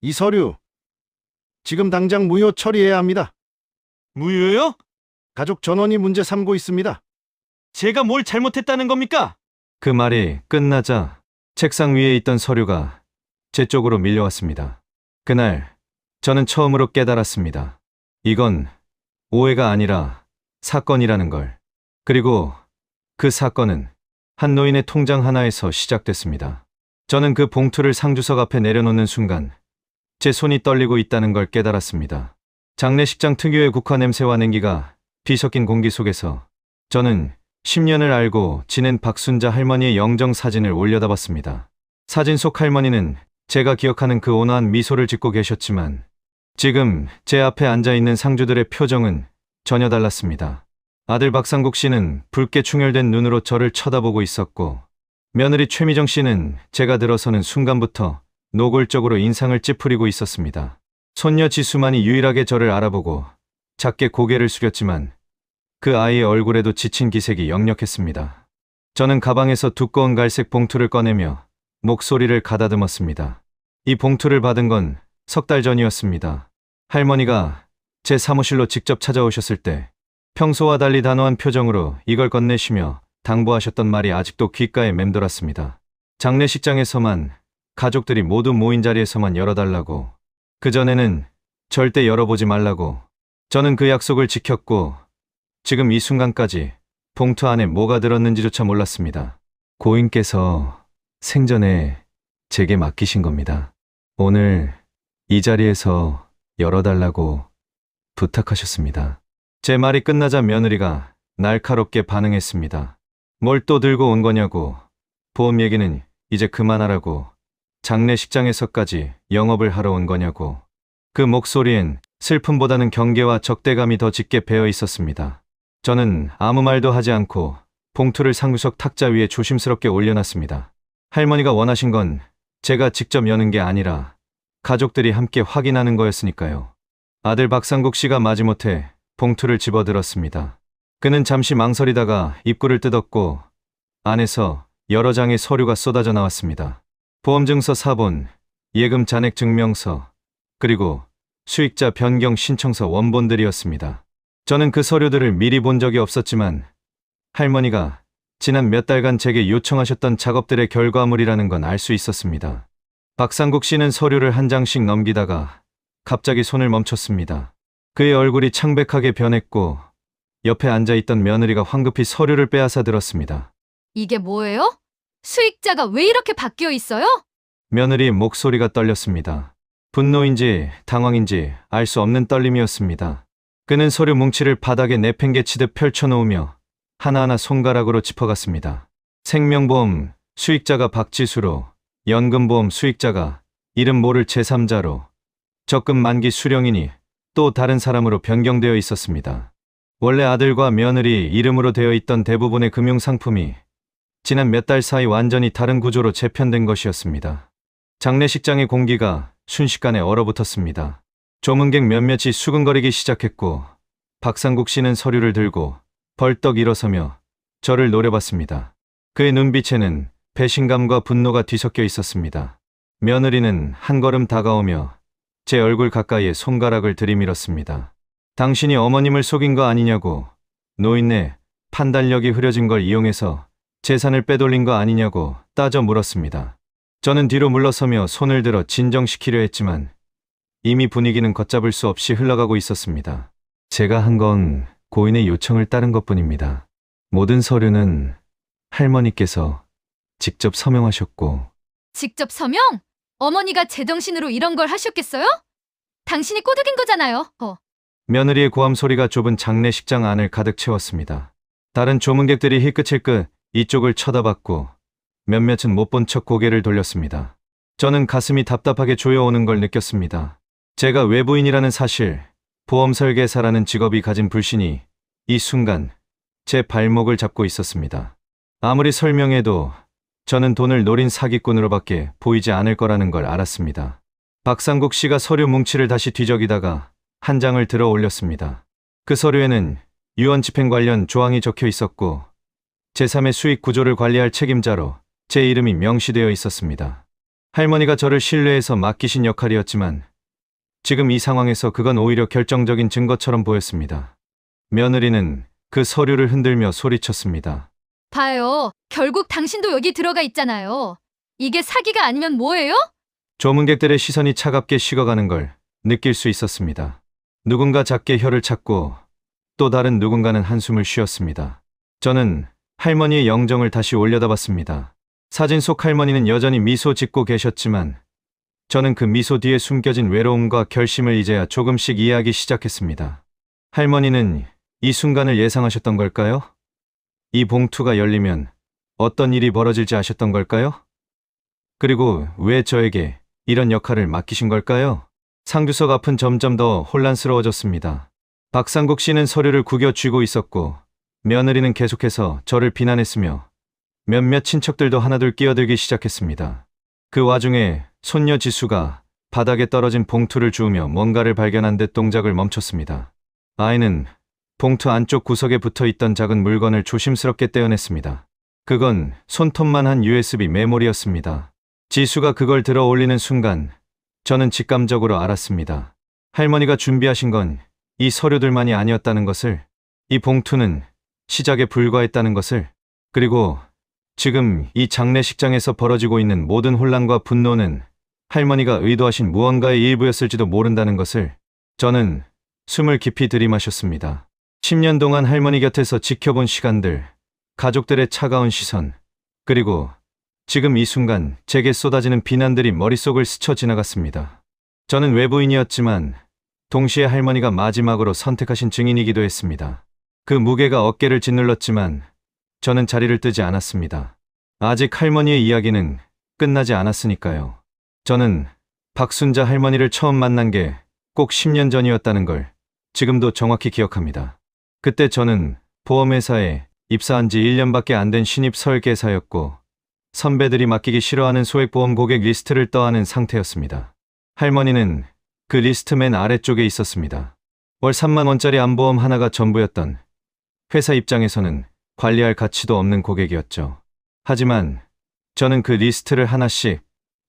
이 서류, 지금 당장 무효 처리해야 합니다. 무효요? 가족 전원이 문제 삼고 있습니다. 제가 뭘 잘못했다는 겁니까? 그 말이 끝나자 책상 위에 있던 서류가 제 쪽으로 밀려왔습니다. 그날 저는 처음으로 깨달았습니다. 이건 오해가 아니라 사건이라는 걸. 그리고 그 사건은 한 노인의 통장 하나에서 시작됐습니다. 저는 그 봉투를 상주석 앞에 내려놓는 순간 제 손이 떨리고 있다는 걸 깨달았습니다. 장례식장 특유의 국화 냄새와 냉기가 뒤섞인 공기 속에서 저는 10년을 알고 지낸 박순자 할머니의 영정 사진을 올려다봤습니다. 사진 속 할머니는 제가 기억하는 그 온화한 미소를 짓고 계셨지만 지금 제 앞에 앉아있는 상주들의 표정은 전혀 달랐습니다. 아들 박상국 씨는 붉게 충혈된 눈으로 저를 쳐다보고 있었고 며느리 최미정 씨는 제가 들어서는 순간부터 노골적으로 인상을 찌푸리고 있었습니다. 손녀 지수만이 유일하게 저를 알아보고 작게 고개를 숙였지만 그 아이의 얼굴에도 지친 기색이 역력했습니다. 저는 가방에서 두꺼운 갈색 봉투를 꺼내며 목소리를 가다듬었습니다. 이 봉투를 받은 건 석 달 전이었습니다. 할머니가 제 사무실로 직접 찾아오셨을 때 평소와 달리 단호한 표정으로 이걸 건네시며 당부하셨던 말이 아직도 귓가에 맴돌았습니다. 장례식장에서만, 가족들이 모두 모인 자리에서만 열어달라고. 그전에는 절대 열어보지 말라고. 저는 그 약속을 지켰고 지금 이 순간까지 봉투 안에 뭐가 들었는지조차 몰랐습니다. 고인께서 생전에 제게 맡기신 겁니다. 오늘 이 자리에서 열어달라고 부탁하셨습니다. 제 말이 끝나자 며느리가 날카롭게 반응했습니다. 뭘 또 들고 온 거냐고. 보험 얘기는 이제 그만하라고. 장례식장에서까지 영업을 하러 온 거냐고. 그 목소리엔 슬픔보다는 경계와 적대감이 더 짙게 배어 있었습니다. 저는 아무 말도 하지 않고 봉투를 상구석 탁자 위에 조심스럽게 올려놨습니다. 할머니가 원하신 건 제가 직접 여는 게 아니라 가족들이 함께 확인하는 거였으니까요. 아들 박상국 씨가 마지못해 봉투를 집어들었습니다. 그는 잠시 망설이다가 입구를 뜯었고 안에서 여러 장의 서류가 쏟아져 나왔습니다. 보험증서 사본, 예금 잔액 증명서, 그리고 수익자 변경 신청서 원본들이었습니다. 저는 그 서류들을 미리 본 적이 없었지만 할머니가 지난 몇 달간 제게 요청하셨던 작업들의 결과물이라는 건 알 수 있었습니다. 박상국 씨는 서류를 한 장씩 넘기다가 갑자기 손을 멈췄습니다. 그의 얼굴이 창백하게 변했고 옆에 앉아있던 며느리가 황급히 서류를 빼앗아 들었습니다. 이게 뭐예요? 수익자가 왜 이렇게 바뀌어 있어요? 며느리 목소리가 떨렸습니다. 분노인지 당황인지 알 수 없는 떨림이었습니다. 그는 서류 뭉치를 바닥에 내팽개치듯 펼쳐놓으며 하나하나 손가락으로 짚어갔습니다. 생명보험 수익자가 박지수로, 연금보험 수익자가 이름 모를 제3자로, 적금 만기 수령인이 또 다른 사람으로 변경되어 있었습니다. 원래 아들과 며느리 이름으로 되어 있던 대부분의 금융상품이 지난 몇 달 사이 완전히 다른 구조로 재편된 것이었습니다. 장례식장의 공기가 순식간에 얼어붙었습니다. 조문객 몇몇이 수근거리기 시작했고 박상국 씨는 서류를 들고 벌떡 일어서며 저를 노려봤습니다. 그의 눈빛에는 배신감과 분노가 뒤섞여 있었습니다. 며느리는 한 걸음 다가오며 제 얼굴 가까이에 손가락을 들이밀었습니다. 당신이 어머님을 속인 거 아니냐고, 노인네 판단력이 흐려진 걸 이용해서 재산을 빼돌린 거 아니냐고 따져 물었습니다. 저는 뒤로 물러서며 손을 들어 진정시키려 했지만 이미 분위기는 걷잡을 수 없이 흘러가고 있었습니다. 제가 한 건 고인의 요청을 따른 것뿐입니다. 모든 서류는 할머니께서 직접 서명하셨고. 직접 서명? 어머니가 제정신으로 이런 걸 하셨겠어요? 당신이 꼬드긴 거잖아요. 며느리의 고함 소리가 좁은 장례식장 안을 가득 채웠습니다. 다른 조문객들이 힐끗힐끗 이쪽을 쳐다봤고 몇몇은 못 본 척 고개를 돌렸습니다. 저는 가슴이 답답하게 조여오는 걸 느꼈습니다. 제가 외부인이라는 사실, 보험 설계사라는 직업이 가진 불신이 이 순간 제 발목을 잡고 있었습니다. 아무리 설명해도 저는 돈을 노린 사기꾼으로밖에 보이지 않을 거라는 걸 알았습니다. 박상국 씨가 서류 뭉치를 다시 뒤적이다가 한 장을 들어 올렸습니다. 그 서류에는 유언집행 관련 조항이 적혀 있었고 제3의 수익 구조를 관리할 책임자로 제 이름이 명시되어 있었습니다. 할머니가 저를 신뢰해서 맡기신 역할이었지만 지금 이 상황에서 그건 오히려 결정적인 증거처럼 보였습니다. 며느리는 그 서류를 흔들며 소리쳤습니다. 봐요. 결국 당신도 여기 들어가 있잖아요. 이게 사기가 아니면 뭐예요? 조문객들의 시선이 차갑게 식어가는 걸 느낄 수 있었습니다. 누군가 작게 혀를 찾고 또 다른 누군가는 한숨을 쉬었습니다. 저는 할머니의 영정을 다시 올려다봤습니다. 사진 속 할머니는 여전히 미소 짓고 계셨지만 저는 그 미소 뒤에 숨겨진 외로움과 결심을 이제야 조금씩 이해하기 시작했습니다. 할머니는 이 순간을 예상하셨던 걸까요? 이 봉투가 열리면 어떤 일이 벌어질지 아셨던 걸까요? 그리고 왜 저에게 이런 역할을 맡기신 걸까요? 상규석 앞은 점점 더 혼란스러워졌습니다. 박상국 씨는 서류를 구겨 쥐고 있었고 며느리는 계속해서 저를 비난했으며 몇몇 친척들도 하나둘 끼어들기 시작했습니다. 그 와중에 손녀 지수가 바닥에 떨어진 봉투를 주우며 뭔가를 발견한 듯 동작을 멈췄습니다. 아이는 봉투 안쪽 구석에 붙어 있던 작은 물건을 조심스럽게 떼어냈습니다. 그건 손톱만 한 USB 메모리였습니다. 지수가 그걸 들어 올리는 순간 저는 직감적으로 알았습니다. 할머니가 준비하신 건 이 서류들만이 아니었다는 것을, 이 봉투는 시작에 불과했다는 것을, 그리고 지금 이 장례식장에서 벌어지고 있는 모든 혼란과 분노는 할머니가 의도하신 무언가의 일부였을지도 모른다는 것을. 저는 숨을 깊이 들이마셨습니다. 10년 동안 할머니 곁에서 지켜본 시간들, 가족들의 차가운 시선, 그리고 지금 이 순간 제게 쏟아지는 비난들이 머릿속을 스쳐 지나갔습니다. 저는 외부인이었지만 동시에 할머니가 마지막으로 선택하신 증인이기도 했습니다. 그 무게가 어깨를 짓눌렀지만 저는 자리를 뜨지 않았습니다. 아직 할머니의 이야기는 끝나지 않았으니까요. 저는 박순자 할머니를 처음 만난 게 꼭 10년 전이었다는 걸 지금도 정확히 기억합니다. 그때 저는 보험회사에 입사한 지 1년밖에 안 된 신입 설계사였고 선배들이 맡기기 싫어하는 소액보험 고객 리스트를 떠안은 상태였습니다. 할머니는 그 리스트 맨 아래쪽에 있었습니다. 월 3만 원짜리 암보험 하나가 전부였던, 회사 입장에서는 관리할 가치도 없는 고객이었죠. 하지만 저는 그 리스트를 하나씩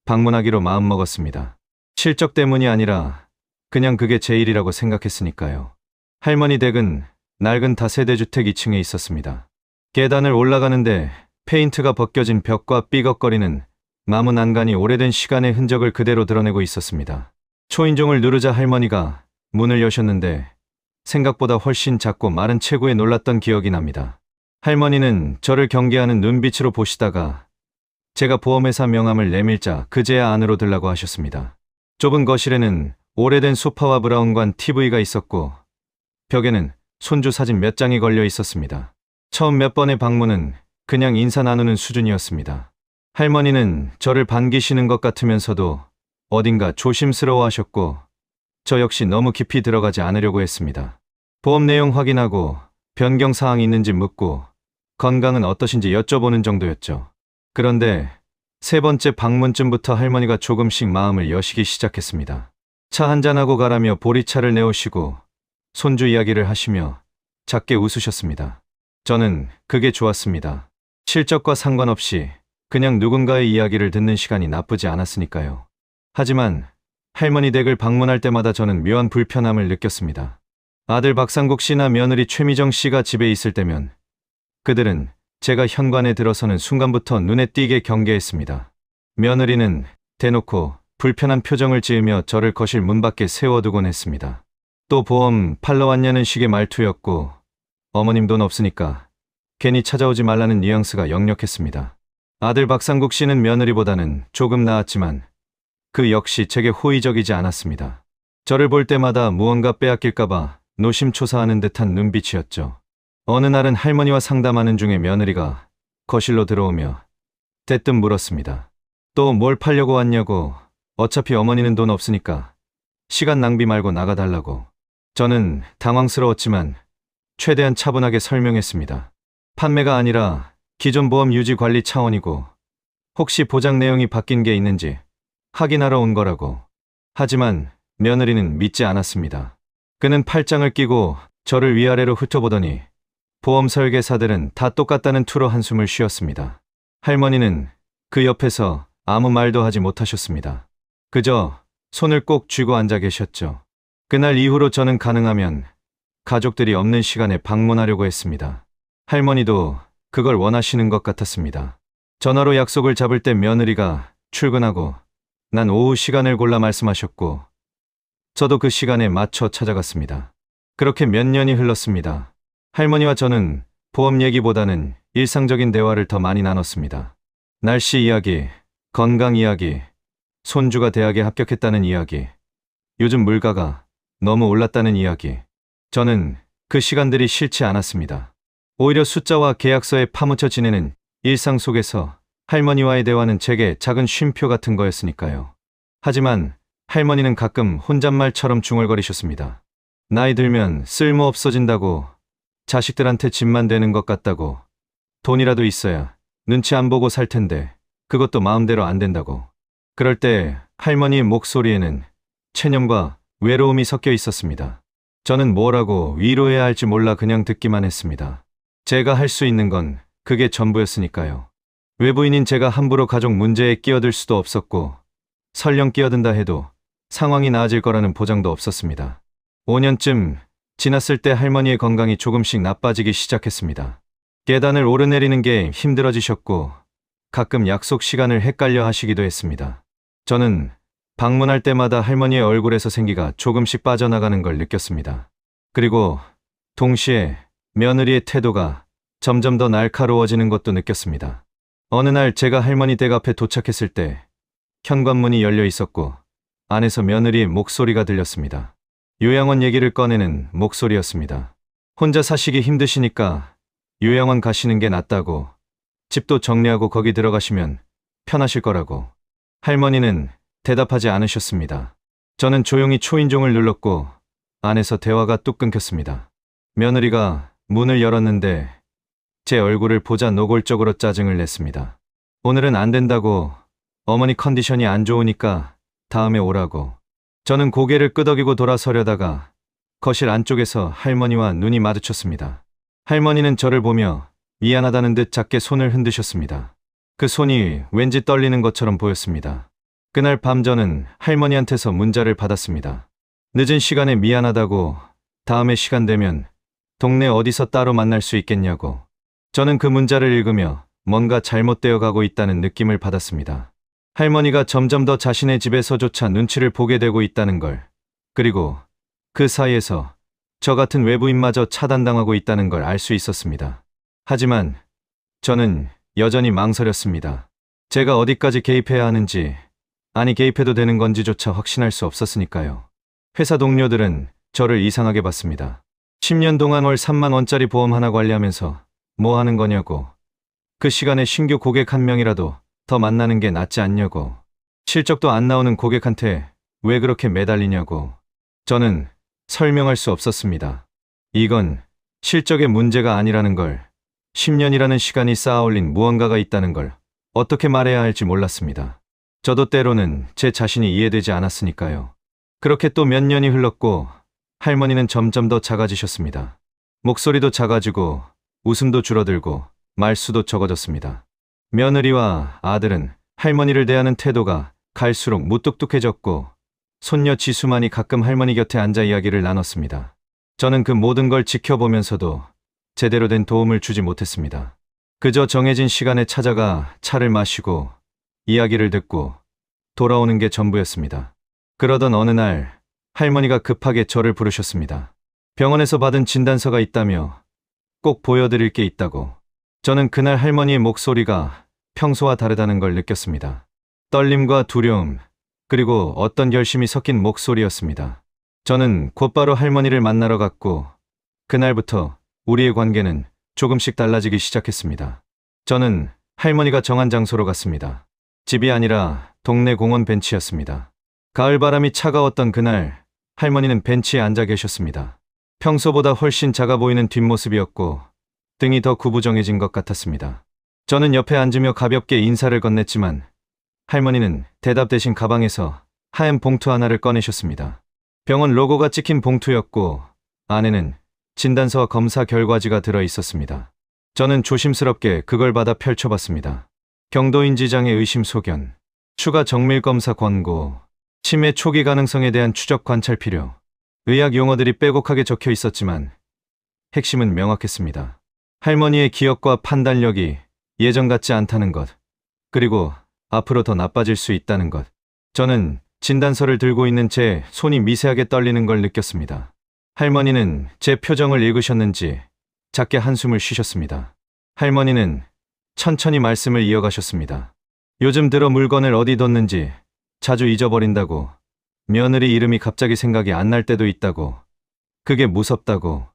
방문하기로 마음먹었습니다. 실적 때문이 아니라 그냥 그게 제 일이라고 생각했으니까요. 할머니 댁은 낡은 다세대주택 2층에 있었습니다. 계단을 올라가는데 페인트가 벗겨진 벽과 삐걱거리는 나무 난간이 오래된 시간의 흔적을 그대로 드러내고 있었습니다. 초인종을 누르자 할머니가 문을 여셨는데 생각보다 훨씬 작고 마른 체구에 놀랐던 기억이 납니다. 할머니는 저를 경계하는 눈빛으로 보시다가 제가 보험회사 명함을 내밀자 그제야 안으로 들라고 하셨습니다. 좁은 거실에는 오래된 소파와 브라운관 TV가 있었고 벽에는 손주 사진 몇 장이 걸려 있었습니다. 처음 몇 번의 방문은 그냥 인사 나누는 수준이었습니다. 할머니는 저를 반기시는 것 같으면서도 어딘가 조심스러워 하셨고 저 역시 너무 깊이 들어가지 않으려고 했습니다. 보험 내용 확인하고 변경 사항이 있는지 묻고 건강은 어떠신지 여쭤보는 정도였죠. 그런데 세 번째 방문쯤부터 할머니가 조금씩 마음을 여시기 시작했습니다. 차 한잔하고 가라며 보리차를 내오시고 손주 이야기를 하시며 작게 웃으셨습니다. 저는 그게 좋았습니다. 실적과 상관없이 그냥 누군가의 이야기를 듣는 시간이 나쁘지 않았으니까요. 하지만 할머니 댁을 방문할 때마다 저는 묘한 불편함을 느꼈습니다. 아들 박상국 씨나 며느리 최미정 씨가 집에 있을 때면 그들은 제가 현관에 들어서는 순간부터 눈에 띄게 경계했습니다. 며느리는 대놓고 불편한 표정을 지으며 저를 거실 문 밖에 세워두곤 했습니다. 또 보험 팔러 왔냐는 식의 말투였고 어머님 돈 없으니까 괜히 찾아오지 말라는 뉘앙스가 역력했습니다. 아들 박상국 씨는 며느리보다는 조금 나았지만 그 역시 제게 호의적이지 않았습니다. 저를 볼 때마다 무언가 빼앗길까봐 노심초사하는 듯한 눈빛이었죠. 어느 날은 할머니와 상담하는 중에 며느리가 거실로 들어오며 대뜸 물었습니다. 또 뭘 팔려고 왔냐고. 어차피 어머니는 돈 없으니까 시간 낭비 말고 나가달라고. 저는 당황스러웠지만 최대한 차분하게 설명했습니다. 판매가 아니라 기존 보험 유지 관리 차원이고 혹시 보장 내용이 바뀐 게 있는지 확인하러 온 거라고. 하지만 며느리는 믿지 않았습니다. 그는 팔짱을 끼고 저를 위아래로 훑어보더니 보험 설계사들은 다 똑같다는 투로 한숨을 쉬었습니다. 할머니는 그 옆에서 아무 말도 하지 못하셨습니다. 그저 손을 꼭 쥐고 앉아 계셨죠. 그날 이후로 저는 가능하면 가족들이 없는 시간에 방문하려고 했습니다. 할머니도 그걸 원하시는 것 같았습니다. 전화로 약속을 잡을 때 며느리가 출근하고 난 오후 시간을 골라 말씀하셨고 저도 그 시간에 맞춰 찾아갔습니다. 그렇게 몇 년이 흘렀습니다. 할머니와 저는 보험 얘기보다는 일상적인 대화를 더 많이 나눴습니다. 날씨 이야기, 건강 이야기, 손주가 대학에 합격했다는 이야기, 요즘 물가가 너무 올랐다는 이야기. 저는 그 시간들이 싫지 않았습니다. 오히려 숫자와 계약서에 파묻혀 지내는 일상 속에서 할머니와의 대화는 제게 작은 쉼표 같은 거였으니까요. 하지만 할머니는 가끔 혼잣말처럼 중얼거리셨습니다. 나이 들면 쓸모 없어진다고, 자식들한테 짐만 되는 것 같다고, 돈이라도 있어야 눈치 안 보고 살 텐데 그것도 마음대로 안 된다고. 그럴 때 할머니의 목소리에는 체념과 외로움이 섞여 있었습니다. 저는 뭐라고 위로해야 할지 몰라 그냥 듣기만 했습니다. 제가 할 수 있는 건 그게 전부였으니까요. 외부인인 제가 함부로 가족 문제에 끼어들 수도 없었고 설령 끼어든다 해도 상황이 나아질 거라는 보장도 없었습니다. 5년쯤 지났을 때 할머니의 건강이 조금씩 나빠지기 시작했습니다. 계단을 오르내리는 게 힘들어지셨고 가끔 약속 시간을 헷갈려 하시기도 했습니다. 저는 방문할 때마다 할머니의 얼굴에서 생기가 조금씩 빠져나가는 걸 느꼈습니다. 그리고 동시에 며느리의 태도가 점점 더 날카로워지는 것도 느꼈습니다. 어느 날 제가 할머니 댁 앞에 도착했을 때 현관문이 열려 있었고 안에서 며느리의 목소리가 들렸습니다. 요양원 얘기를 꺼내는 목소리였습니다. 혼자 사시기 힘드시니까 요양원 가시는 게 낫다고, 집도 정리하고 거기 들어가시면 편하실 거라고. 할머니는 대답하지 않으셨습니다. 저는 조용히 초인종을 눌렀고 안에서 대화가 뚝 끊겼습니다. 며느리가 문을 열었는데 제 얼굴을 보자 노골적으로 짜증을 냈습니다. 오늘은 안 된다고, 어머니 컨디션이 안 좋으니까 다음에 오라고. 저는 고개를 끄덕이고 돌아서려다가 거실 안쪽에서 할머니와 눈이 마주쳤습니다. 할머니는 저를 보며 미안하다는 듯 작게 손을 흔드셨습니다. 그 손이 왠지 떨리는 것처럼 보였습니다. 그날 밤 저는 할머니한테서 문자를 받았습니다. 늦은 시간에 미안하다고, 다음에 시간 되면 동네 어디서 따로 만날 수 있겠냐고. 저는 그 문자를 읽으며 뭔가 잘못되어 가고 있다는 느낌을 받았습니다. 할머니가 점점 더 자신의 집에서조차 눈치를 보게 되고 있다는 걸, 그리고 그 사이에서 저 같은 외부인마저 차단당하고 있다는 걸 알 수 있었습니다. 하지만 저는 여전히 망설였습니다. 제가 어디까지 개입해야 하는지, 아니 개입해도 되는 건지조차 확신할 수 없었으니까요. 회사 동료들은 저를 이상하게 봤습니다. 10년 동안 월 3만 원짜리 보험 하나 관리하면서 뭐 하는 거냐고. 그 시간에 신규 고객 한 명이라도 더 만나는 게 낫지 않냐고. 실적도 안 나오는 고객한테 왜 그렇게 매달리냐고. 저는 설명할 수 없었습니다. 이건 실적의 문제가 아니라는 걸, 10년이라는 시간이 쌓아올린 무언가가 있다는 걸 어떻게 말해야 할지 몰랐습니다. 저도 때로는 제 자신이 이해되지 않았으니까요. 그렇게 또 몇 년이 흘렀고 할머니는 점점 더 작아지셨습니다. 목소리도 작아지고 웃음도 줄어들고 말수도 적어졌습니다. 며느리와 아들은 할머니를 대하는 태도가 갈수록 무뚝뚝해졌고 손녀 지수만이 가끔 할머니 곁에 앉아 이야기를 나눴습니다. 저는 그 모든 걸 지켜보면서도 제대로 된 도움을 주지 못했습니다. 그저 정해진 시간에 찾아가 차를 마시고 이야기를 듣고 돌아오는 게 전부였습니다. 그러던 어느 날 할머니가 급하게 저를 부르셨습니다. 병원에서 받은 진단서가 있다며 꼭 보여드릴 게 있다고. 저는 그날 할머니의 목소리가 평소와 다르다는 걸 느꼈습니다. 떨림과 두려움, 그리고 어떤 결심이 섞인 목소리였습니다. 저는 곧바로 할머니를 만나러 갔고 그날부터 우리의 관계는 조금씩 달라지기 시작했습니다. 저는 할머니가 정한 장소로 갔습니다. 집이 아니라 동네 공원 벤치였습니다. 가을바람이 차가웠던 그날 할머니는 벤치에 앉아 계셨습니다. 평소보다 훨씬 작아 보이는 뒷모습이었고 등이 더 구부정해진 것 같았습니다. 저는 옆에 앉으며 가볍게 인사를 건넸지만 할머니는 대답 대신 가방에서 하얀 봉투 하나를 꺼내셨습니다. 병원 로고가 찍힌 봉투였고 안에는 진단서와 검사 결과지가 들어 있었습니다. 저는 조심스럽게 그걸 받아 펼쳐봤습니다. 경도인지장애 의심 소견. 추가 정밀 검사 권고, 치매 초기 가능성에 대한 추적 관찰 필요, 의학 용어들이 빼곡하게 적혀 있었지만 핵심은 명확했습니다. 할머니의 기억과 판단력이 예전 같지 않다는 것, 그리고 앞으로 더 나빠질 수 있다는 것. 저는 진단서를 들고 있는 제 손이 미세하게 떨리는 걸 느꼈습니다. 할머니는 제 표정을 읽으셨는지 작게 한숨을 쉬셨습니다. 할머니는 천천히 말씀을 이어가셨습니다. 요즘 들어 물건을 어디 뒀는지 자주 잊어버린다고, 며느리 이름이 갑자기 생각이 안 날 때도 있다고, 그게 무섭다고,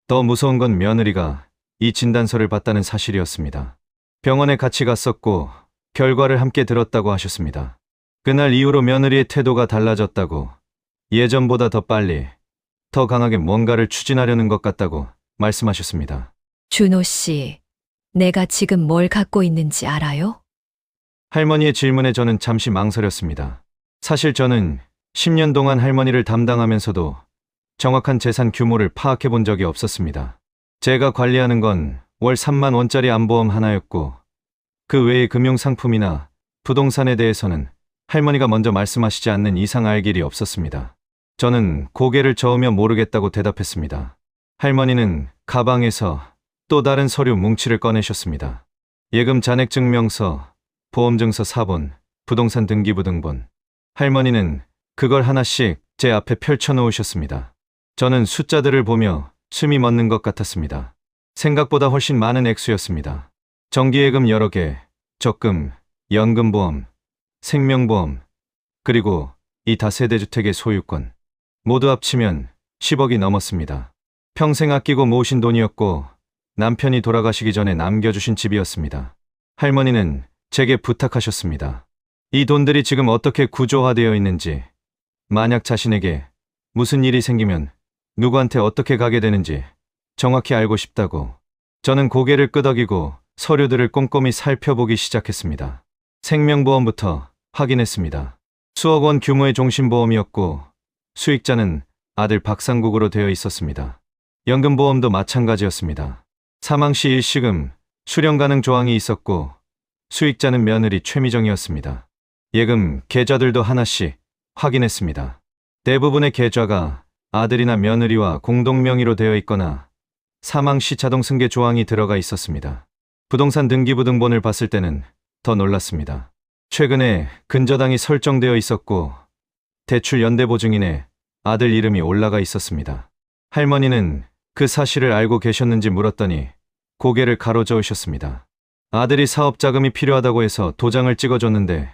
더 무서운 건 며느리가 이 진단서를 봤다는 사실이었습니다. 병원에 같이 갔었고 결과를 함께 들었다고 하셨습니다. 그날 이후로 며느리의 태도가 달라졌다고, 예전보다 더 빨리, 더 강하게 뭔가를 추진하려는 것 같다고 말씀하셨습니다. 준호 씨, 내가 지금 뭘 갖고 있는지 알아요? 할머니의 질문에 저는 잠시 망설였습니다. 사실 저는 10년 동안 할머니를 담당하면서도 정확한 재산 규모를 파악해 본 적이 없었습니다. 제가 관리하는 건 월 3만 원짜리 암보험 하나였고, 그 외의 금융상품이나 부동산에 대해서는 할머니가 먼저 말씀하시지 않는 이상 알 길이 없었습니다. 저는 고개를 저으며 모르겠다고 대답했습니다. 할머니는 가방에서 또 다른 서류 뭉치를 꺼내셨습니다. 예금 잔액증명서, 보험증서 4본, 부동산 등기부등본. 할머니는 그걸 하나씩 제 앞에 펼쳐놓으셨습니다. 저는 숫자들을 보며 숨이 멎는 것 같았습니다. 생각보다 훨씬 많은 액수였습니다. 정기예금 여러 개, 적금, 연금보험, 생명보험, 그리고 이 다세대주택의 소유권. 모두 합치면 10억이 넘었습니다. 평생 아끼고 모으신 돈이었고 남편이 돌아가시기 전에 남겨주신 집이었습니다. 할머니는 제게 부탁하셨습니다. 이 돈들이 지금 어떻게 구조화되어 있는지, 만약 자신에게 무슨 일이 생기면 누구한테 어떻게 가게 되는지 정확히 알고 싶다고. 저는 고개를 끄덕이고 서류들을 꼼꼼히 살펴보기 시작했습니다. 생명보험부터 확인했습니다. 수억 원 규모의 종신보험이었고 수익자는 아들 박상국으로 되어 있었습니다. 연금보험도 마찬가지였습니다. 사망 시 일시금, 수령 가능 조항이 있었고 수익자는 며느리 최미정이었습니다. 예금 계좌들도 하나씩 확인했습니다. 대부분의 계좌가 아들이나 며느리와 공동 명의로 되어 있거나 사망 시 자동 승계 조항이 들어가 있었습니다. 부동산 등기부등본을 봤을 때는 더 놀랐습니다. 최근에 근저당이 설정되어 있었고 대출 연대보증인에 아들 이름이 올라가 있었습니다. 할머니는 그 사실을 알고 계셨는지 물었더니 고개를 가로저으셨습니다. 아들이 사업 자금이 필요하다고 해서 도장을 찍어줬는데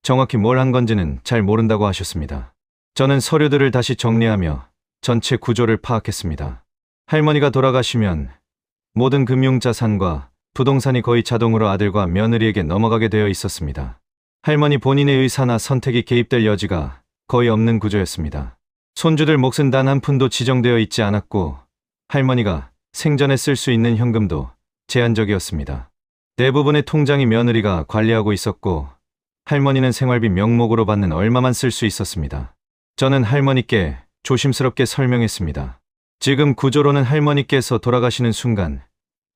정확히 뭘 한 건지는 잘 모른다고 하셨습니다. 저는 서류들을 다시 정리하며 전체 구조를 파악했습니다. 할머니가 돌아가시면 모든 금융자산과 부동산이 거의 자동으로 아들과 며느리에게 넘어가게 되어 있었습니다. 할머니 본인의 의사나 선택이 개입될 여지가 거의 없는 구조였습니다. 손주들 몫은 단 한 푼도 지정되어 있지 않았고 할머니가 생전에 쓸 수 있는 현금도 제한적이었습니다. 대부분의 통장이 며느리가 관리하고 있었고 할머니는 생활비 명목으로 받는 얼마만 쓸 수 있었습니다. 저는 할머니께 조심스럽게 설명했습니다. 지금 구조로는 할머니께서 돌아가시는 순간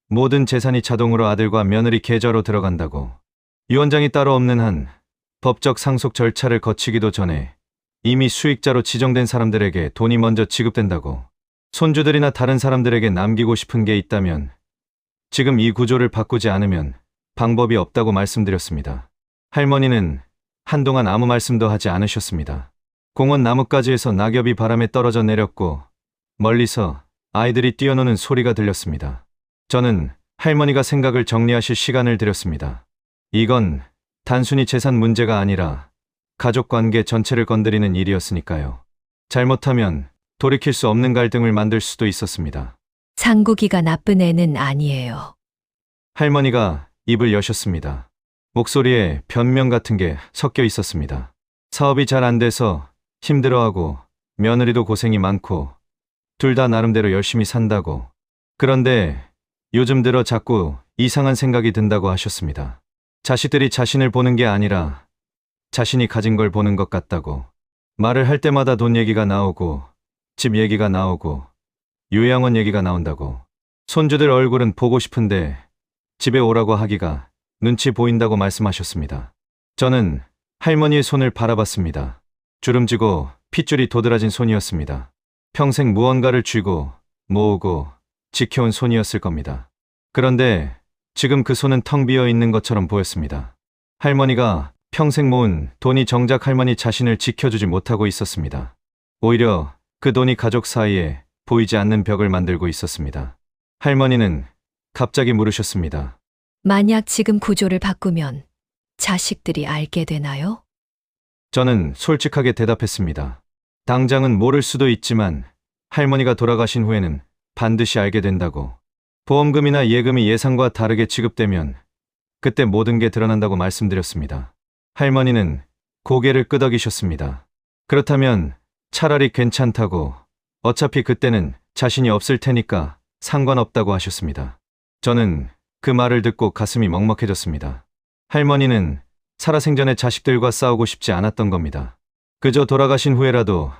모든 재산이 자동으로 아들과 며느리 계좌로 들어간다고, 유언장이 따로 없는 한 법적 상속 절차를 거치기도 전에 이미 수익자로 지정된 사람들에게 돈이 먼저 지급된다고, 손주들이나 다른 사람들에게 남기고 싶은 게 있다면 지금 이 구조를 바꾸지 않으면 방법이 없다고 말씀드렸습니다. 할머니는 한동안 아무 말씀도 하지 않으셨습니다. 공원 나뭇가지에서 낙엽이 바람에 떨어져 내렸고 멀리서 아이들이 뛰어노는 소리가 들렸습니다. 저는 할머니가 생각을 정리하실 시간을 드렸습니다. 이건 단순히 재산 문제가 아니라 가족 관계 전체를 건드리는 일이었으니까요. 잘못하면 돌이킬 수 없는 갈등을 만들 수도 있었습니다. 상국이가 나쁜 애는 아니에요. 할머니가 입을 여셨습니다. 목소리에 변명 같은 게 섞여 있었습니다. 사업이 잘 안 돼서 힘들어하고 며느리도 고생이 많고 둘 다 나름대로 열심히 산다고. 그런데 요즘 들어 자꾸 이상한 생각이 든다고 하셨습니다. 자식들이 자신을 보는 게 아니라 자신이 가진 걸 보는 것 같다고. 말을 할 때마다 돈 얘기가 나오고 집 얘기가 나오고 요양원 얘기가 나온다고. 손주들 얼굴은 보고 싶은데 집에 오라고 하기가 눈치 보인다고 말씀하셨습니다. 저는 할머니의 손을 바라봤습니다. 주름지고 핏줄이 도드라진 손이었습니다. 평생 무언가를 쥐고 모으고 지켜온 손이었을 겁니다. 그런데 지금 그 손은 텅 비어 있는 것처럼 보였습니다. 할머니가 평생 모은 돈이 정작 할머니 자신을 지켜주지 못하고 있었습니다. 오히려 그 돈이 가족 사이에 보이지 않는 벽을 만들고 있었습니다. 할머니는 갑자기 물으셨습니다. 만약 지금 구조를 바꾸면 자식들이 알게 되나요? 저는 솔직하게 대답했습니다. 당장은 모를 수도 있지만 할머니가 돌아가신 후에는 반드시 알게 된다고. 보험금이나 예금이 예상과 다르게 지급되면 그때 모든 게 드러난다고 말씀드렸습니다. 할머니는 고개를 끄덕이셨습니다. 그렇다면 차라리 괜찮다고, 어차피 그때는 자신이 없을 테니까 상관없다고 하셨습니다. 저는 그 말을 듣고 가슴이 먹먹해졌습니다. 할머니는 살아생전에 자식들과 싸우고 싶지 않았던 겁니다. 그저 돌아가신 후에라도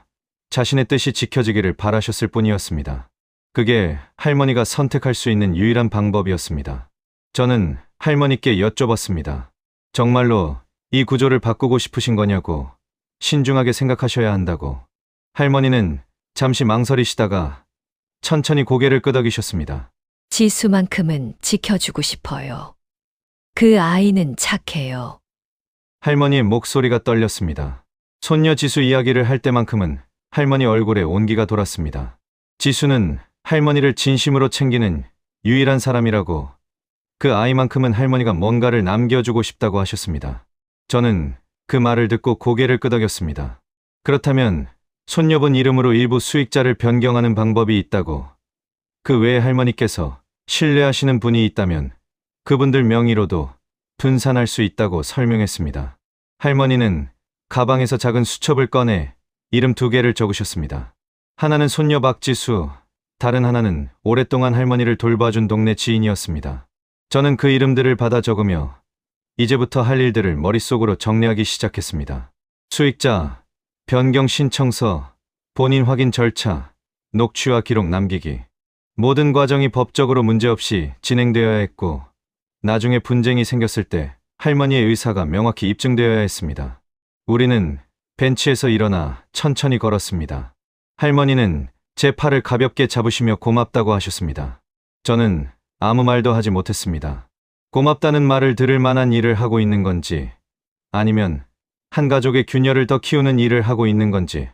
자신의 뜻이 지켜지기를 바라셨을 뿐이었습니다. 그게 할머니가 선택할 수 있는 유일한 방법이었습니다. 저는 할머니께 여쭤봤습니다. 정말로 이 구조를 바꾸고 싶으신 거냐고, 신중하게 생각하셔야 한다고. 할머니는 잠시 망설이시다가 천천히 고개를 끄덕이셨습니다. 지수만큼은 지켜주고 싶어요. 그 아이는 착해요. 할머니의 목소리가 떨렸습니다. 손녀 지수 이야기를 할 때만큼은 할머니 얼굴에 온기가 돌았습니다. 지수는 할머니를 진심으로 챙기는 유일한 사람이라고, 그 아이만큼은 할머니가 뭔가를 남겨주고 싶다고 하셨습니다. 저는 그 말을 듣고 고개를 끄덕였습니다. 그렇다면 손녀분 이름으로 일부 수익자를 변경하는 방법이 있다고, 그 외에 할머니께서 신뢰하시는 분이 있다면 그분들 명의로도 분산할 수 있다고 설명했습니다. 할머니는 가방에서 작은 수첩을 꺼내 이름 2개를 적으셨습니다. 하나는 손녀 박지수, 다른 하나는 오랫동안 할머니를 돌봐준 동네 지인이었습니다. 저는 그 이름들을 받아 적으며 이제부터 할 일들을 머릿속으로 정리하기 시작했습니다. 수익자, 변경 신청서, 본인 확인 절차, 녹취와 기록 남기기. 모든 과정이 법적으로 문제없이 진행되어야 했고, 나중에 분쟁이 생겼을 때 할머니의 의사가 명확히 입증되어야 했습니다. 우리는 벤치에서 일어나 천천히 걸었습니다. 할머니는 제 팔을 가볍게 잡으시며 고맙다고 하셨습니다. 저는 아무 말도 하지 못했습니다. 고맙다는 말을 들을 만한 일을 하고 있는 건지, 아니면 한 가족의 균열을 더 키우는 일을 하고 있는 건지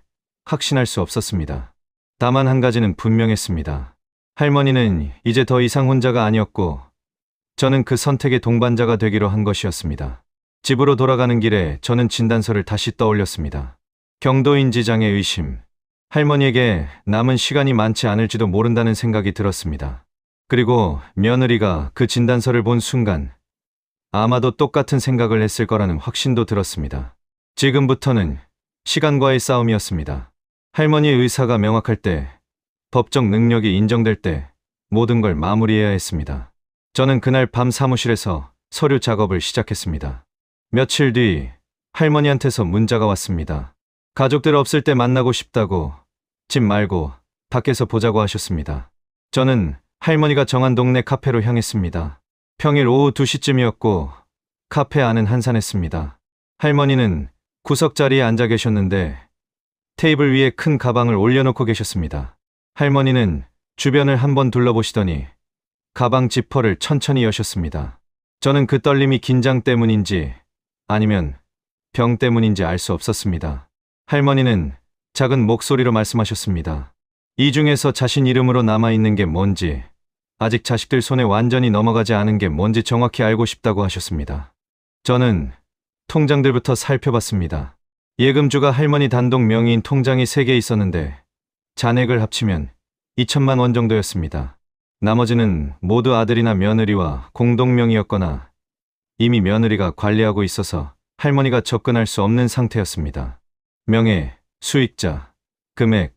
확신할 수 없었습니다. 다만 한 가지는 분명했습니다. 할머니는 이제 더 이상 혼자가 아니었고, 저는 그 선택의 동반자가 되기로 한 것이었습니다. 집으로 돌아가는 길에 저는 진단서를 다시 떠올렸습니다. 경도인 지장의 의심. 할머니에게 남은 시간이 많지 않을지도 모른다는 생각이 들었습니다. 그리고 며느리가 그 진단서를 본 순간 아마도 똑같은 생각을 했을 거라는 확신도 들었습니다. 지금부터는 시간과의 싸움이었습니다. 할머니의 의사가 명확할 때, 법적 능력이 인정될 때 모든 걸 마무리해야 했습니다. 저는 그날 밤 사무실에서 서류 작업을 시작했습니다. 며칠 뒤 할머니한테서 문자가 왔습니다. 가족들 없을 때 만나고 싶다고, 집 말고 밖에서 보자고 하셨습니다. 저는 할머니가 정한 동네 카페로 향했습니다. 평일 오후 2시쯤이었고 카페 안은 한산했습니다. 할머니는 구석자리에 앉아 계셨는데 테이블 위에 큰 가방을 올려놓고 계셨습니다. 할머니는 주변을 한번 둘러보시더니 가방 지퍼를 천천히 여셨습니다. 저는 그 떨림이 긴장 때문인지 아니면 병 때문인지 알 수 없었습니다. 할머니는 작은 목소리로 말씀하셨습니다. 이 중에서 자신 이름으로 남아있는 게 뭔지, 아직 자식들 손에 완전히 넘어가지 않은 게 뭔지 정확히 알고 싶다고 하셨습니다. 저는 통장들부터 살펴봤습니다. 예금주가 할머니 단독 명의인 통장이 3개 있었는데 잔액을 합치면 2천만 원 정도였습니다. 나머지는 모두 아들이나 며느리와 공동명의였거나 이미 며느리가 관리하고 있어서 할머니가 접근할 수 없는 상태였습니다. 명예, 수익자, 금액,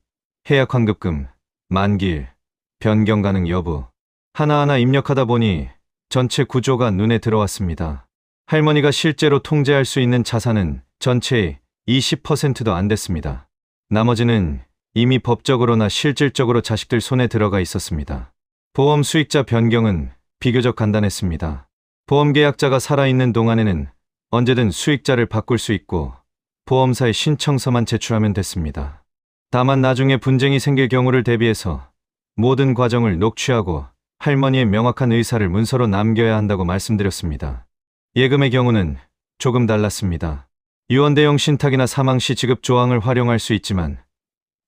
해약 환급금, 만기일, 변경 가능 여부 하나하나 입력하다 보니 전체 구조가 눈에 들어왔습니다. 할머니가 실제로 통제할 수 있는 자산은 전체의 20%도 안 됐습니다. 나머지는 이미 법적으로나 실질적으로 자식들 손에 들어가 있었습니다. 보험 수익자 변경은 비교적 간단했습니다. 보험 계약자가 살아있는 동안에는 언제든 수익자를 바꿀 수 있고 보험사에 신청서만 제출하면 됐습니다. 다만 나중에 분쟁이 생길 경우를 대비해서 모든 과정을 녹취하고 할머니의 명확한 의사를 문서로 남겨야 한다고 말씀드렸습니다. 예금의 경우는 조금 달랐습니다. 유언대용 신탁이나 사망 시 지급 조항을 활용할 수 있지만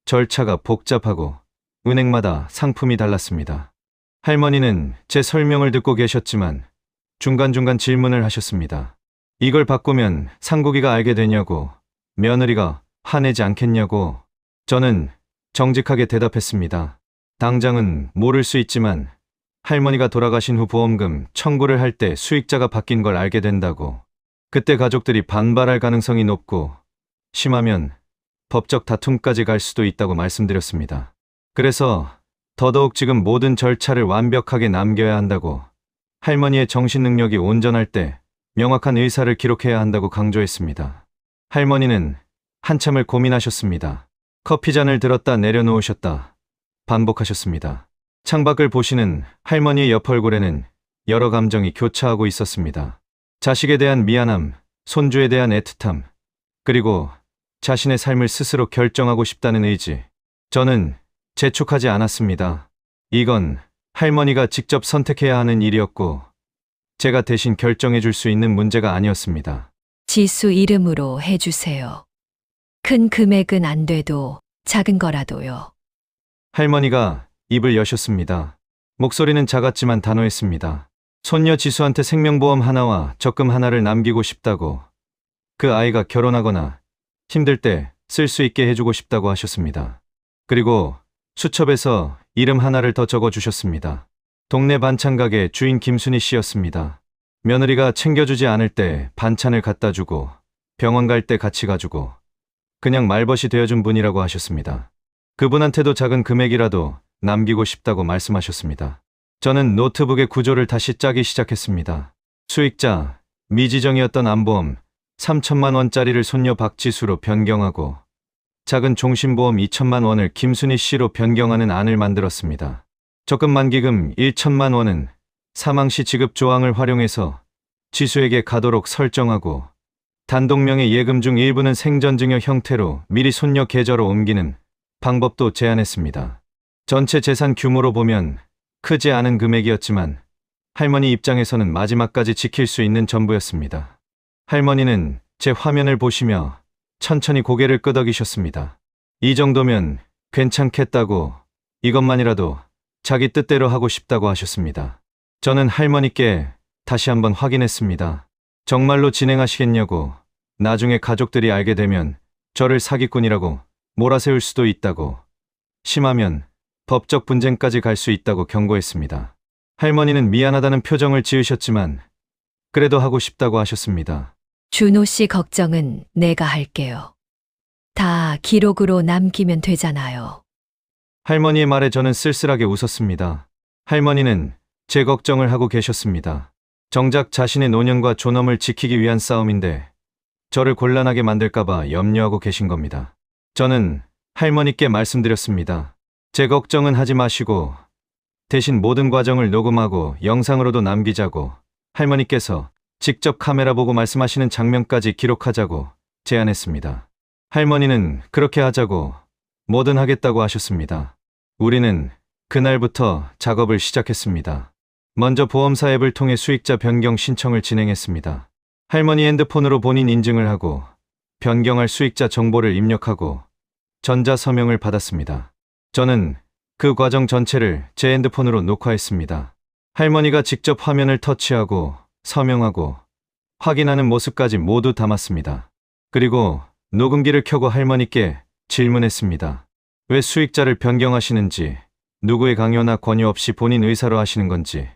절차가 복잡하고 은행마다 상품이 달랐습니다. 할머니는 제 설명을 듣고 계셨지만 중간중간 질문을 하셨습니다. 이걸 바꾸면 상국이가 알게 되냐고, 며느리가 화내지 않겠냐고. 저는 정직하게 대답했습니다. 당장은 모를 수 있지만 할머니가 돌아가신 후 보험금 청구를 할 때 수익자가 바뀐 걸 알게 된다고. 그때 가족들이 반발할 가능성이 높고 심하면 법적 다툼까지 갈 수도 있다고 말씀드렸습니다. 그래서 더더욱 지금 모든 절차를 완벽하게 남겨야 한다고, 할머니의 정신 능력이 온전할 때 명확한 의사를 기록해야 한다고 강조했습니다. 할머니는 한참을 고민하셨습니다. 커피잔을 들었다 내려놓으셨다 반복하셨습니다. 창밖을 보시는 할머니의 옆 얼굴에는 여러 감정이 교차하고 있었습니다. 자식에 대한 미안함, 손주에 대한 애틋함, 그리고 자신의 삶을 스스로 결정하고 싶다는 의지. 저는 재촉하지 않았습니다. 이건 할머니가 직접 선택해야 하는 일이었고 제가 대신 결정해 줄 수 있는 문제가 아니었습니다. 지수 이름으로 해주세요. 큰 금액은 안 돼도 작은 거라도요. 할머니가 입을 여셨습니다. 목소리는 작았지만 단호했습니다. 손녀 지수한테 생명보험 하나와 적금 하나를 남기고 싶다고, 그 아이가 결혼하거나 힘들 때 쓸 수 있게 해주고 싶다고 하셨습니다. 그리고 수첩에서 이름 하나를 더 적어주셨습니다. 동네 반찬 가게 주인 김순희 씨였습니다. 며느리가 챙겨주지 않을 때 반찬을 갖다 주고 병원 갈 때 같이 가주고 그냥 말벗이 되어준 분이라고 하셨습니다. 그분한테도 작은 금액이라도 남기고 싶다고 말씀하셨습니다. 저는 노트북의 구조를 다시 짜기 시작했습니다. 수익자, 미지정이었던 암보험 3천만 원짜리를 손녀 박지수로 변경하고 작은 종신보험 2천만 원을 김순희 씨로 변경하는 안을 만들었습니다. 적금 만기금 1천만 원은 사망시 지급 조항을 활용해서 지수에게 가도록 설정하고 단독명의 예금 중 일부는 생전증여 형태로 미리 손녀 계좌로 옮기는 방법도 제안했습니다. 전체 재산 규모로 보면 크지 않은 금액이었지만 할머니 입장에서는 마지막까지 지킬 수 있는 전부였습니다. 할머니는 제 화면을 보시며 천천히 고개를 끄덕이셨습니다. 이 정도면 괜찮겠다고, 이것만이라도 자기 뜻대로 하고 싶다고 하셨습니다. 저는 할머니께 다시 한번 확인했습니다. 정말로 진행하시겠냐고, 나중에 가족들이 알게 되면 저를 사기꾼이라고 몰아세울 수도 있다고, 심하면 법적 분쟁까지 갈 수 있다고 경고했습니다. 할머니는 미안하다는 표정을 지으셨지만 그래도 하고 싶다고 하셨습니다. 준호 씨 걱정은 내가 할게요. 다 기록으로 남기면 되잖아요. 할머니의 말에 저는 쓸쓸하게 웃었습니다. 할머니는 제 걱정을 하고 계셨습니다. 정작 자신의 노년과 존엄을 지키기 위한 싸움인데 저를 곤란하게 만들까봐 염려하고 계신 겁니다. 저는 할머니께 말씀드렸습니다. 제 걱정은 하지 마시고 대신 모든 과정을 녹음하고 영상으로도 남기자고, 할머니께서 직접 카메라 보고 말씀하시는 장면까지 기록하자고 제안했습니다. 할머니는 그렇게 하자고, 뭐든 하겠다고 하셨습니다. 우리는 그날부터 작업을 시작했습니다. 먼저 보험사 앱을 통해 수익자 변경 신청을 진행했습니다. 할머니 핸드폰으로 본인 인증을 하고 변경할 수익자 정보를 입력하고 전자서명을 받았습니다. 저는 그 과정 전체를 제 핸드폰으로 녹화했습니다. 할머니가 직접 화면을 터치하고 서명하고 확인하는 모습까지 모두 담았습니다. 그리고 녹음기를 켜고 할머니께 질문했습니다. 왜 수익자를 변경하시는지, 누구의 강요나 권유 없이 본인 의사로 하시는 건지,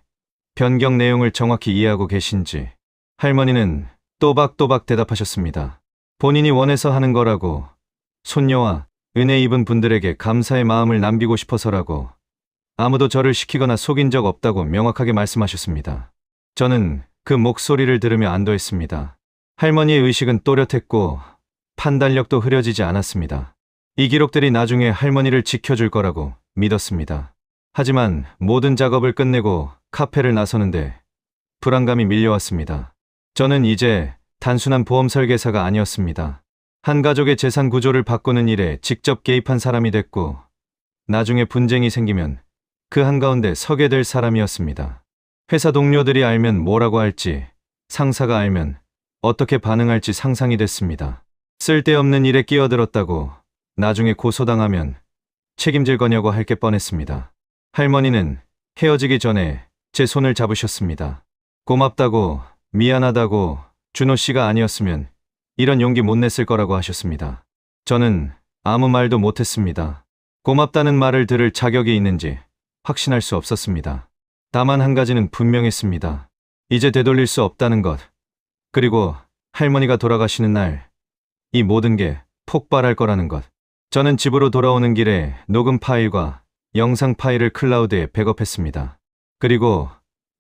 변경 내용을 정확히 이해하고 계신지. 할머니는 또박또박 대답하셨습니다. 본인이 원해서 하는 거라고, 손녀와 은혜 입은 분들에게 감사의 마음을 남기고 싶어서라고, 아무도 저를 시키거나 속인 적 없다고 명확하게 말씀하셨습니다. 저는 그 목소리를 들으며 안도했습니다. 할머니의 의식은 또렷했고 판단력도 흐려지지 않았습니다. 이 기록들이 나중에 할머니를 지켜줄 거라고 믿었습니다. 하지만 모든 작업을 끝내고 카페를 나서는데 불안감이 밀려왔습니다. 저는 이제 단순한 보험 설계사가 아니었습니다. 한 가족의 재산 구조를 바꾸는 일에 직접 개입한 사람이 됐고, 나중에 분쟁이 생기면 그 한가운데 서게 될 사람이었습니다. 회사 동료들이 알면 뭐라고 할지, 상사가 알면 어떻게 반응할지 상상이 됐습니다. 쓸데없는 일에 끼어들었다고 나중에 고소당하면 책임질 거냐고 할 게 뻔했습니다. 할머니는 헤어지기 전에 제 손을 잡으셨습니다. 고맙다고, 미안하다고, 준호 씨가 아니었으면 이런 용기 못 냈을 거라고 하셨습니다. 저는 아무 말도 못했습니다. 고맙다는 말을 들을 자격이 있는지 확신할 수 없었습니다. 다만 한 가지는 분명했습니다. 이제 되돌릴 수 없다는 것. 그리고 할머니가 돌아가시는 날, 이 모든 게 폭발할 거라는 것. 저는 집으로 돌아오는 길에 녹음 파일과 영상 파일을 클라우드에 백업했습니다. 그리고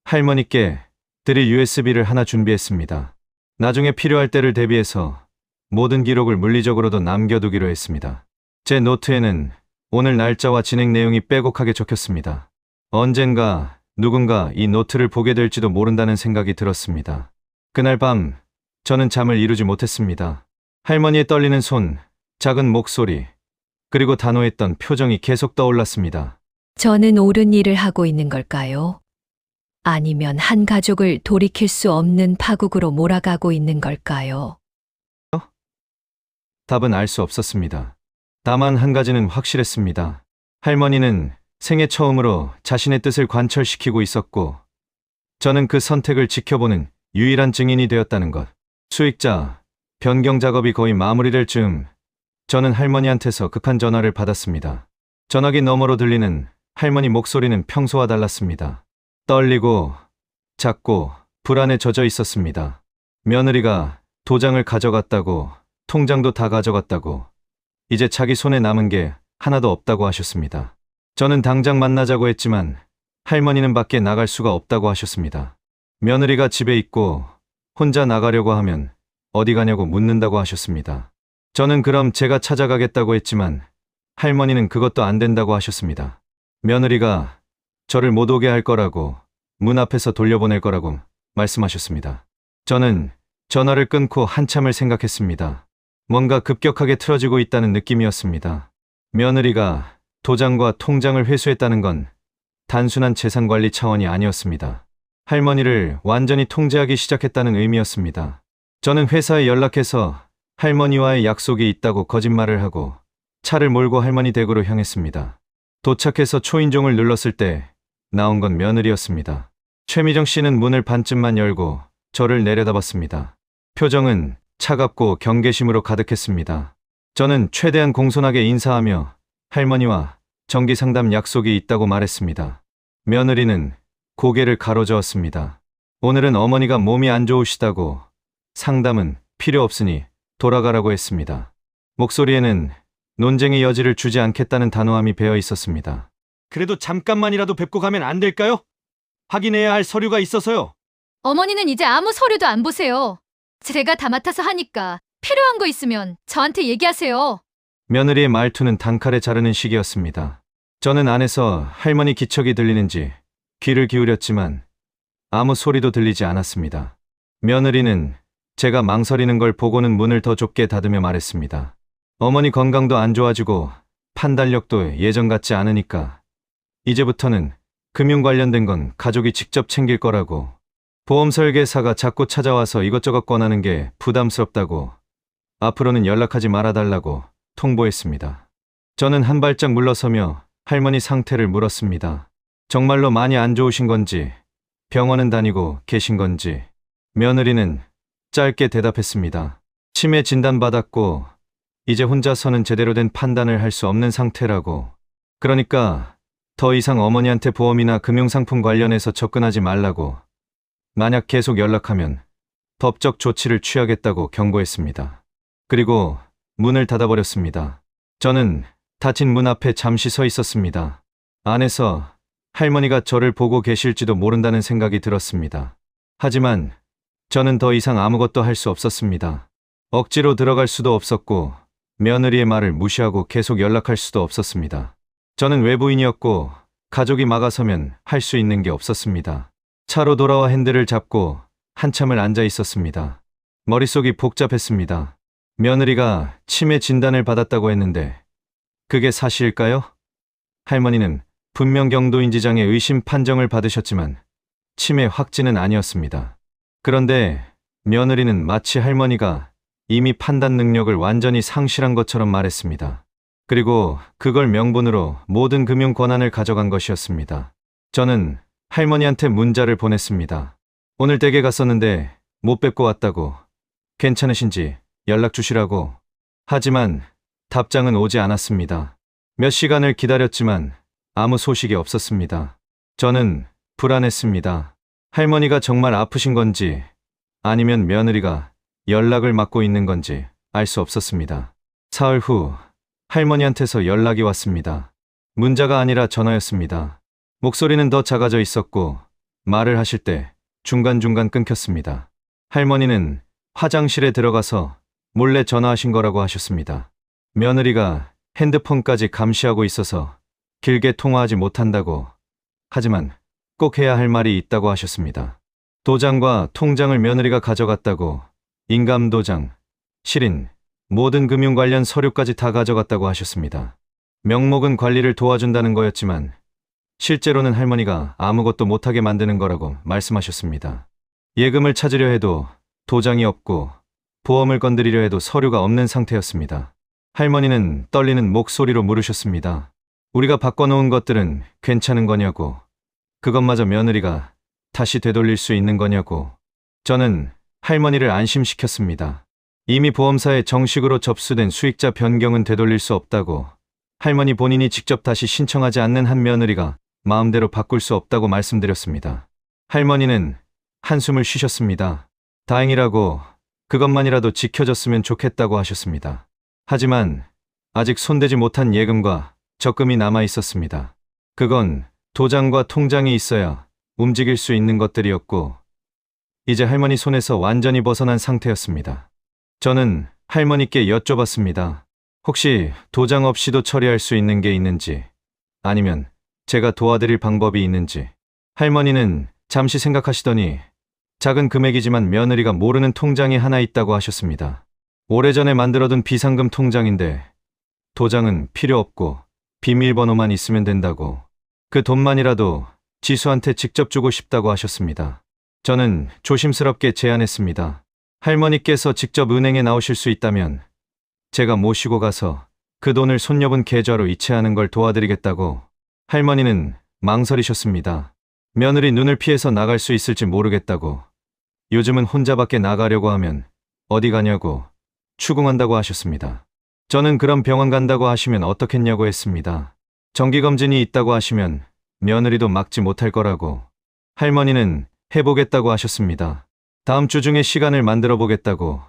할머니께 드릴 USB를 하나 준비했습니다. 나중에 필요할 때를 대비해서 모든 기록을 물리적으로도 남겨두기로 했습니다. 제 노트에는 오늘 날짜와 진행 내용이 빼곡하게 적혔습니다. 언젠가 누군가 이 노트를 보게 될지도 모른다는 생각이 들었습니다. 그날 밤 저는 잠을 이루지 못했습니다. 할머니의 떨리는 손, 작은 목소리, 그리고 단호했던 표정이 계속 떠올랐습니다. 저는 옳은 일을 하고 있는 걸까요? 아니면 한 가족을 돌이킬 수 없는 파국으로 몰아가고 있는 걸까요? 답은 알 수 없었습니다. 다만 한 가지는 확실했습니다. 할머니는 생애 처음으로 자신의 뜻을 관철시키고 있었고, 저는 그 선택을 지켜보는 유일한 증인이 되었다는 것. 수익자, 변경 작업이 거의 마무리될 즈음, 저는 할머니한테서 급한 전화를 받았습니다. 전화기 너머로 들리는 할머니 목소리는 평소와 달랐습니다. 떨리고, 작고, 불안에 젖어 있었습니다. 며느리가 도장을 가져갔다고, 통장도 다 가져갔다고, 이제 자기 손에 남은 게 하나도 없다고 하셨습니다. 저는 당장 만나자고 했지만 할머니는 밖에 나갈 수가 없다고 하셨습니다. 며느리가 집에 있고 혼자 나가려고 하면 어디 가냐고 묻는다고 하셨습니다. 저는 그럼 제가 찾아가겠다고 했지만 할머니는 그것도 안 된다고 하셨습니다. 며느리가 저를 못 오게 할 거라고, 문 앞에서 돌려보낼 거라고 말씀하셨습니다. 저는 전화를 끊고 한참을 생각했습니다. 뭔가 급격하게 틀어지고 있다는 느낌이었습니다. 며느리가 도장과 통장을 회수했다는 건 단순한 재산 관리 차원이 아니었습니다. 할머니를 완전히 통제하기 시작했다는 의미였습니다. 저는 회사에 연락해서 할머니와의 약속이 있다고 거짓말을 하고 차를 몰고 할머니 댁으로 향했습니다. 도착해서 초인종을 눌렀을 때 나온 건 며느리였습니다. 최미정 씨는 문을 반쯤만 열고 저를 내려다봤습니다. 표정은 차갑고 경계심으로 가득했습니다. 저는 최대한 공손하게 인사하며 할머니와 정기 상담 약속이 있다고 말했습니다. 며느리는 고개를 가로저었습니다. 오늘은 어머니가 몸이 안 좋으시다고, 상담은 필요 없으니 돌아가라고 했습니다. 목소리에는 논쟁의 여지를 주지 않겠다는 단호함이 배어 있었습니다. 그래도 잠깐만이라도 뵙고 가면 안 될까요? 확인해야 할 서류가 있어서요. 어머니는 이제 아무 서류도 안 보세요. 제가 다 맡아서 하니까 필요한 거 있으면 저한테 얘기하세요. 며느리의 말투는 단칼에 자르는 식이었습니다. 저는 안에서 할머니 기척이 들리는지 귀를 기울였지만 아무 소리도 들리지 않았습니다. 며느리는 제가 망설이는 걸 보고는 문을 더 좁게 닫으며 말했습니다. 어머니 건강도 안 좋아지고 판단력도 예전 같지 않으니까 이제부터는 금융 관련된 건 가족이 직접 챙길 거라고, 보험 설계사가 자꾸 찾아와서 이것저것 권하는 게 부담스럽다고, 앞으로는 연락하지 말아달라고 통보했습니다. 저는 한 발짝 물러서며 할머니 상태를 물었습니다. 정말로 많이 안 좋으신 건지, 병원은 다니고 계신 건지. 며느리는 짧게 대답했습니다. 치매 진단받았고 이제 혼자서는 제대로 된 판단을 할 수 없는 상태라고. 그러니까 더 이상 어머니한테 보험이나 금융상품 관련해서 접근하지 말라고, 만약 계속 연락하면 법적 조치를 취하겠다고 경고했습니다. 그리고 문을 닫아버렸습니다. 저는 닫힌 문 앞에 잠시 서 있었습니다. 안에서 할머니가 저를 보고 계실지도 모른다는 생각이 들었습니다. 하지만 저는 더 이상 아무것도 할 수 없었습니다. 억지로 들어갈 수도 없었고 며느리의 말을 무시하고 계속 연락할 수도 없었습니다. 저는 외부인이었고 가족이 막아서면 할 수 있는 게 없었습니다. 차로 돌아와 핸들을 잡고 한참을 앉아 있었습니다. 머릿속이 복잡했습니다. 며느리가 치매 진단을 받았다고 했는데 그게 사실일까요? 할머니는 분명 경도인지장애 의심 판정을 받으셨지만 치매 확진은 아니었습니다. 그런데 며느리는 마치 할머니가 이미 판단 능력을 완전히 상실한 것처럼 말했습니다. 그리고 그걸 명분으로 모든 금융 권한을 가져간 것이었습니다. 저는 할머니한테 문자를 보냈습니다. 오늘 댁에 갔었는데 못 뵙고 왔다고, 괜찮으신지 연락 주시라고. 하지만 답장은 오지 않았습니다. 몇 시간을 기다렸지만 아무 소식이 없었습니다. 저는 불안했습니다. 할머니가 정말 아프신 건지 아니면 며느리가 연락을 막고 있는 건지 알 수 없었습니다. 사흘 후 할머니한테서 연락이 왔습니다. 문자가 아니라 전화였습니다. 목소리는 더 작아져 있었고 말을 하실 때 중간중간 끊겼습니다. 할머니는 화장실에 들어가서 몰래 전화하신 거라고 하셨습니다. 며느리가 핸드폰까지 감시하고 있어서 길게 통화하지 못한다고, 하지만 꼭 해야 할 말이 있다고 하셨습니다. 도장과 통장을 며느리가 가져갔다고, 인감도장, 실인, 모든 금융 관련 서류까지 다 가져갔다고 하셨습니다. 명목은 관리를 도와준다는 거였지만 실제로는 할머니가 아무것도 못하게 만드는 거라고 말씀하셨습니다. 예금을 찾으려 해도 도장이 없고 보험을 건드리려 해도 서류가 없는 상태였습니다. 할머니는 떨리는 목소리로 물으셨습니다. 우리가 바꿔놓은 것들은 괜찮은 거냐고, 그것마저 며느리가 다시 되돌릴 수 있는 거냐고. 저는 할머니를 안심시켰습니다. 이미 보험사에 정식으로 접수된 수익자 변경은 되돌릴 수 없다고, 할머니 본인이 직접 다시 신청하지 않는 한 며느리가 마음대로 바꿀 수 없다고 말씀드렸습니다. 할머니는 한숨을 쉬셨습니다. 다행이라고, 그것만이라도 지켜졌으면 좋겠다고 하셨습니다. 하지만 아직 손대지 못한 예금과 적금이 남아 있었습니다. 그건 도장과 통장이 있어야 움직일 수 있는 것들이었고 이제 할머니 손에서 완전히 벗어난 상태였습니다. 저는 할머니께 여쭤봤습니다. 혹시 도장 없이도 처리할 수 있는 게 있는지, 아니면 제가 도와드릴 방법이 있는지. 할머니는 잠시 생각하시더니 작은 금액이지만 며느리가 모르는 통장이 하나 있다고 하셨습니다. 오래전에 만들어둔 비상금 통장인데 도장은 필요 없고 비밀번호만 있으면 된다고, 그 돈만이라도 지수한테 직접 주고 싶다고 하셨습니다. 저는 조심스럽게 제안했습니다. 할머니께서 직접 은행에 나오실 수 있다면 제가 모시고 가서 그 돈을 손녀분 계좌로 이체하는 걸 도와드리겠다고. 할머니는 망설이셨습니다. 며느리 눈을 피해서 나갈 수 있을지 모르겠다고, 요즘은 혼자밖에 나가려고 하면 어디 가냐고, 추궁한다고 하셨습니다. 저는 그럼 병원 간다고 하시면 어떻겠냐고 했습니다. 정기검진이 있다고 하시면 며느리도 막지 못할 거라고. 할머니는 해보겠다고 하셨습니다. 다음 주 중에 시간을 만들어 보겠다고,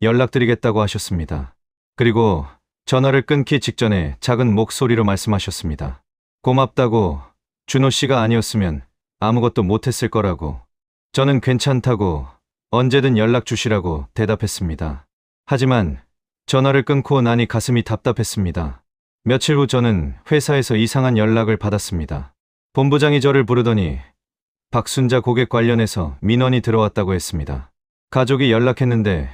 연락드리겠다고 하셨습니다. 그리고 전화를 끊기 직전에 작은 목소리로 말씀하셨습니다. 고맙다고, 준호 씨가 아니었으면 아무것도 못했을 거라고. 저는 괜찮다고, 언제든 연락 주시라고 대답했습니다. 하지만 전화를 끊고 나니 가슴이 답답했습니다. 며칠 후 저는 회사에서 이상한 연락을 받았습니다. 본부장이 저를 부르더니 박순자 고객 관련해서 민원이 들어왔다고 했습니다. 가족이 연락했는데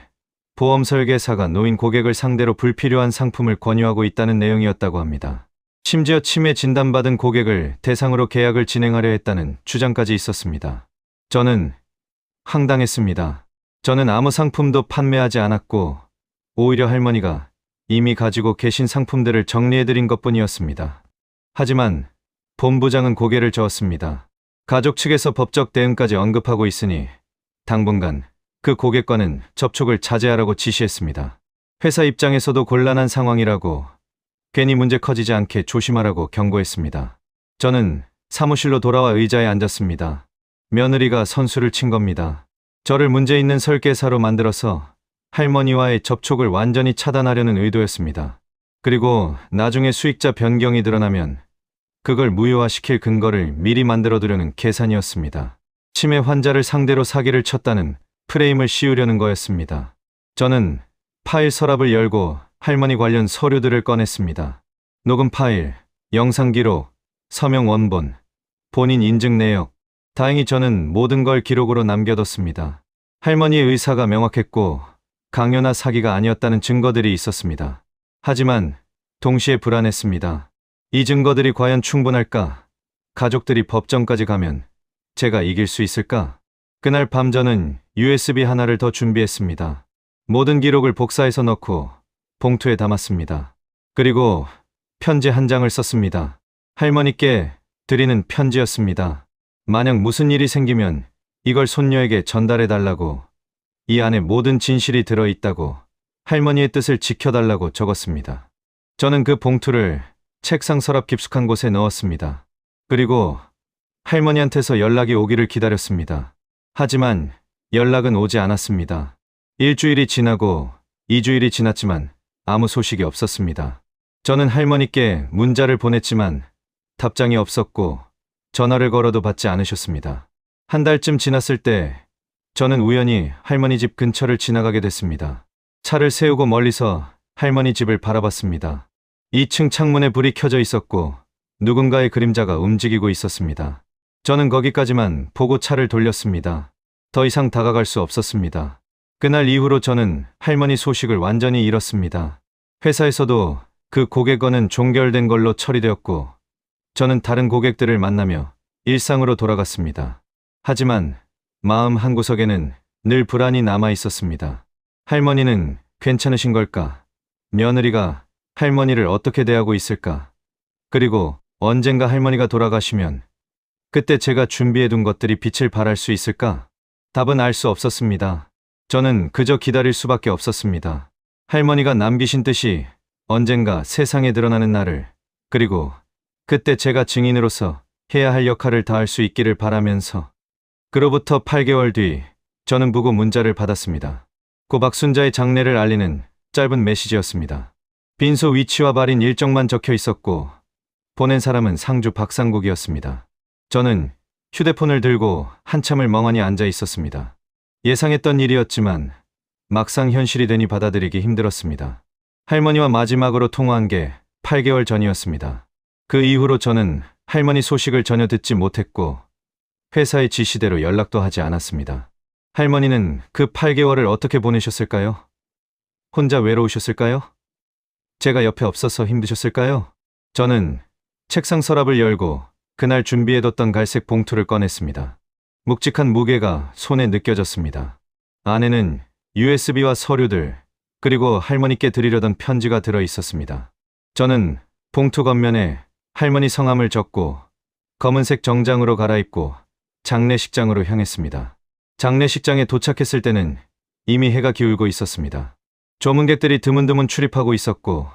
보험 설계사가 노인 고객을 상대로 불필요한 상품을 권유하고 있다는 내용이었다고 합니다. 심지어 치매 진단받은 고객을 대상으로 계약을 진행하려 했다는 주장까지 있었습니다. 저는 황당했습니다. 저는 아무 상품도 판매하지 않았고 오히려 할머니가 이미 가지고 계신 상품들을 정리해드린 것뿐이었습니다. 하지만 본부장은 고개를 저었습니다. 가족 측에서 법적 대응까지 언급하고 있으니 당분간 그 고객과는 접촉을 자제하라고 지시했습니다. 회사 입장에서도 곤란한 상황이라고, 괜히 문제 커지지 않게 조심하라고 경고했습니다. 저는 사무실로 돌아와 의자에 앉았습니다. 며느리가 선수를 친 겁니다. 저를 문제 있는 설계사로 만들어서 할머니와의 접촉을 완전히 차단하려는 의도였습니다. 그리고 나중에 수익자 변경이 드러나면 그걸 무효화시킬 근거를 미리 만들어두려는 계산이었습니다. 치매 환자를 상대로 사기를 쳤다는 프레임을 씌우려는 거였습니다. 저는 파일 서랍을 열고 할머니 관련 서류들을 꺼냈습니다. 녹음 파일, 영상 기록, 서명 원본, 본인 인증 내역. 다행히 저는 모든 걸 기록으로 남겨뒀습니다. 할머니의 의사가 명확했고 강요나 사기가 아니었다는 증거들이 있었습니다. 하지만 동시에 불안했습니다. 이 증거들이 과연 충분할까? 가족들이 법정까지 가면 제가 이길 수 있을까? 그날 밤 저는 USB 하나를 더 준비했습니다. 모든 기록을 복사해서 넣고 봉투에 담았습니다. 그리고 편지 한 장을 썼습니다. 할머니께 드리는 편지였습니다. 만약 무슨 일이 생기면 이걸 손녀에게 전달해 달라고, 이 안에 모든 진실이 들어있다고, 할머니의 뜻을 지켜달라고 적었습니다. 저는 그 봉투를 책상 서랍 깊숙한 곳에 넣었습니다. 그리고 할머니한테서 연락이 오기를 기다렸습니다. 하지만 연락은 오지 않았습니다. 일주일이 지나고 2주일이 지났지만 아무 소식이 없었습니다. 저는 할머니께 문자를 보냈지만 답장이 없었고 전화를 걸어도 받지 않으셨습니다. 한 달쯤 지났을 때 저는 우연히 할머니 집 근처를 지나가게 됐습니다. 차를 세우고 멀리서 할머니 집을 바라봤습니다. 2층 창문에 불이 켜져 있었고 누군가의 그림자가 움직이고 있었습니다. 저는 거기까지만 보고 차를 돌렸습니다. 더 이상 다가갈 수 없었습니다. 그날 이후로 저는 할머니 소식을 완전히 잃었습니다. 회사에서도 그 고객건은 종결된 걸로 처리되었고 저는 다른 고객들을 만나며 일상으로 돌아갔습니다. 하지만 마음 한구석에는 늘 불안이 남아 있었습니다. 할머니는 괜찮으신 걸까? 며느리가 할머니를 어떻게 대하고 있을까? 그리고 언젠가 할머니가 돌아가시면 그때 제가 준비해둔 것들이 빛을 발할 수 있을까? 답은 알 수 없었습니다. 저는 그저 기다릴 수밖에 없었습니다. 할머니가 남기신 뜻이 언젠가 세상에 드러나는 날을, 그리고 그때 제가 증인으로서 해야 할 역할을 다할 수 있기를 바라면서. 그로부터 8개월 뒤 저는 부고 문자를 받았습니다. 고 박순자의 장례를 알리는 짧은 메시지였습니다. 빈소 위치와 발인 일정만 적혀 있었고 보낸 사람은 상주 박상국이었습니다. 저는 휴대폰을 들고 한참을 멍하니 앉아 있었습니다. 예상했던 일이었지만 막상 현실이 되니 받아들이기 힘들었습니다. 할머니와 마지막으로 통화한 게 8개월 전이었습니다. 그 이후로 저는 할머니 소식을 전혀 듣지 못했고 회사의 지시대로 연락도 하지 않았습니다. 할머니는 그 8개월을 어떻게 보내셨을까요? 혼자 외로우셨을까요? 제가 옆에 없어서 힘드셨을까요? 저는 책상 서랍을 열고 그날 준비해뒀던 갈색 봉투를 꺼냈습니다. 묵직한 무게가 손에 느껴졌습니다. 안에는 USB와 서류들, 그리고 할머니께 드리려던 편지가 들어 있었습니다. 저는 봉투 겉면에 할머니 성함을 적고 검은색 정장으로 갈아입고 장례식장으로 향했습니다. 장례식장에 도착했을 때는 이미 해가 기울고 있었습니다. 조문객들이 드문드문 출입하고 있었고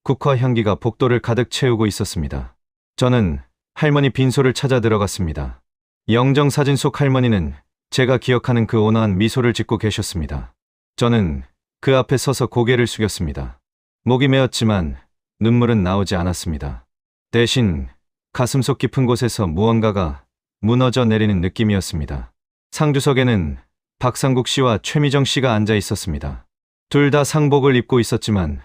국화 향기가 복도를 가득 채우고 있었습니다. 저는 할머니 빈소를 찾아 들어갔습니다. 영정사진 속 할머니는 제가 기억하는 그 온화한 미소를 짓고 계셨습니다. 저는 그 앞에 서서 고개를 숙였습니다. 목이 메었지만 눈물은 나오지 않았습니다. 대신 가슴속 깊은 곳에서 무언가가 무너져 내리는 느낌이었습니다. 상주석에는 박상국 씨와 최미정 씨가 앉아 있었습니다. 둘 다 상복을 입고 있었지만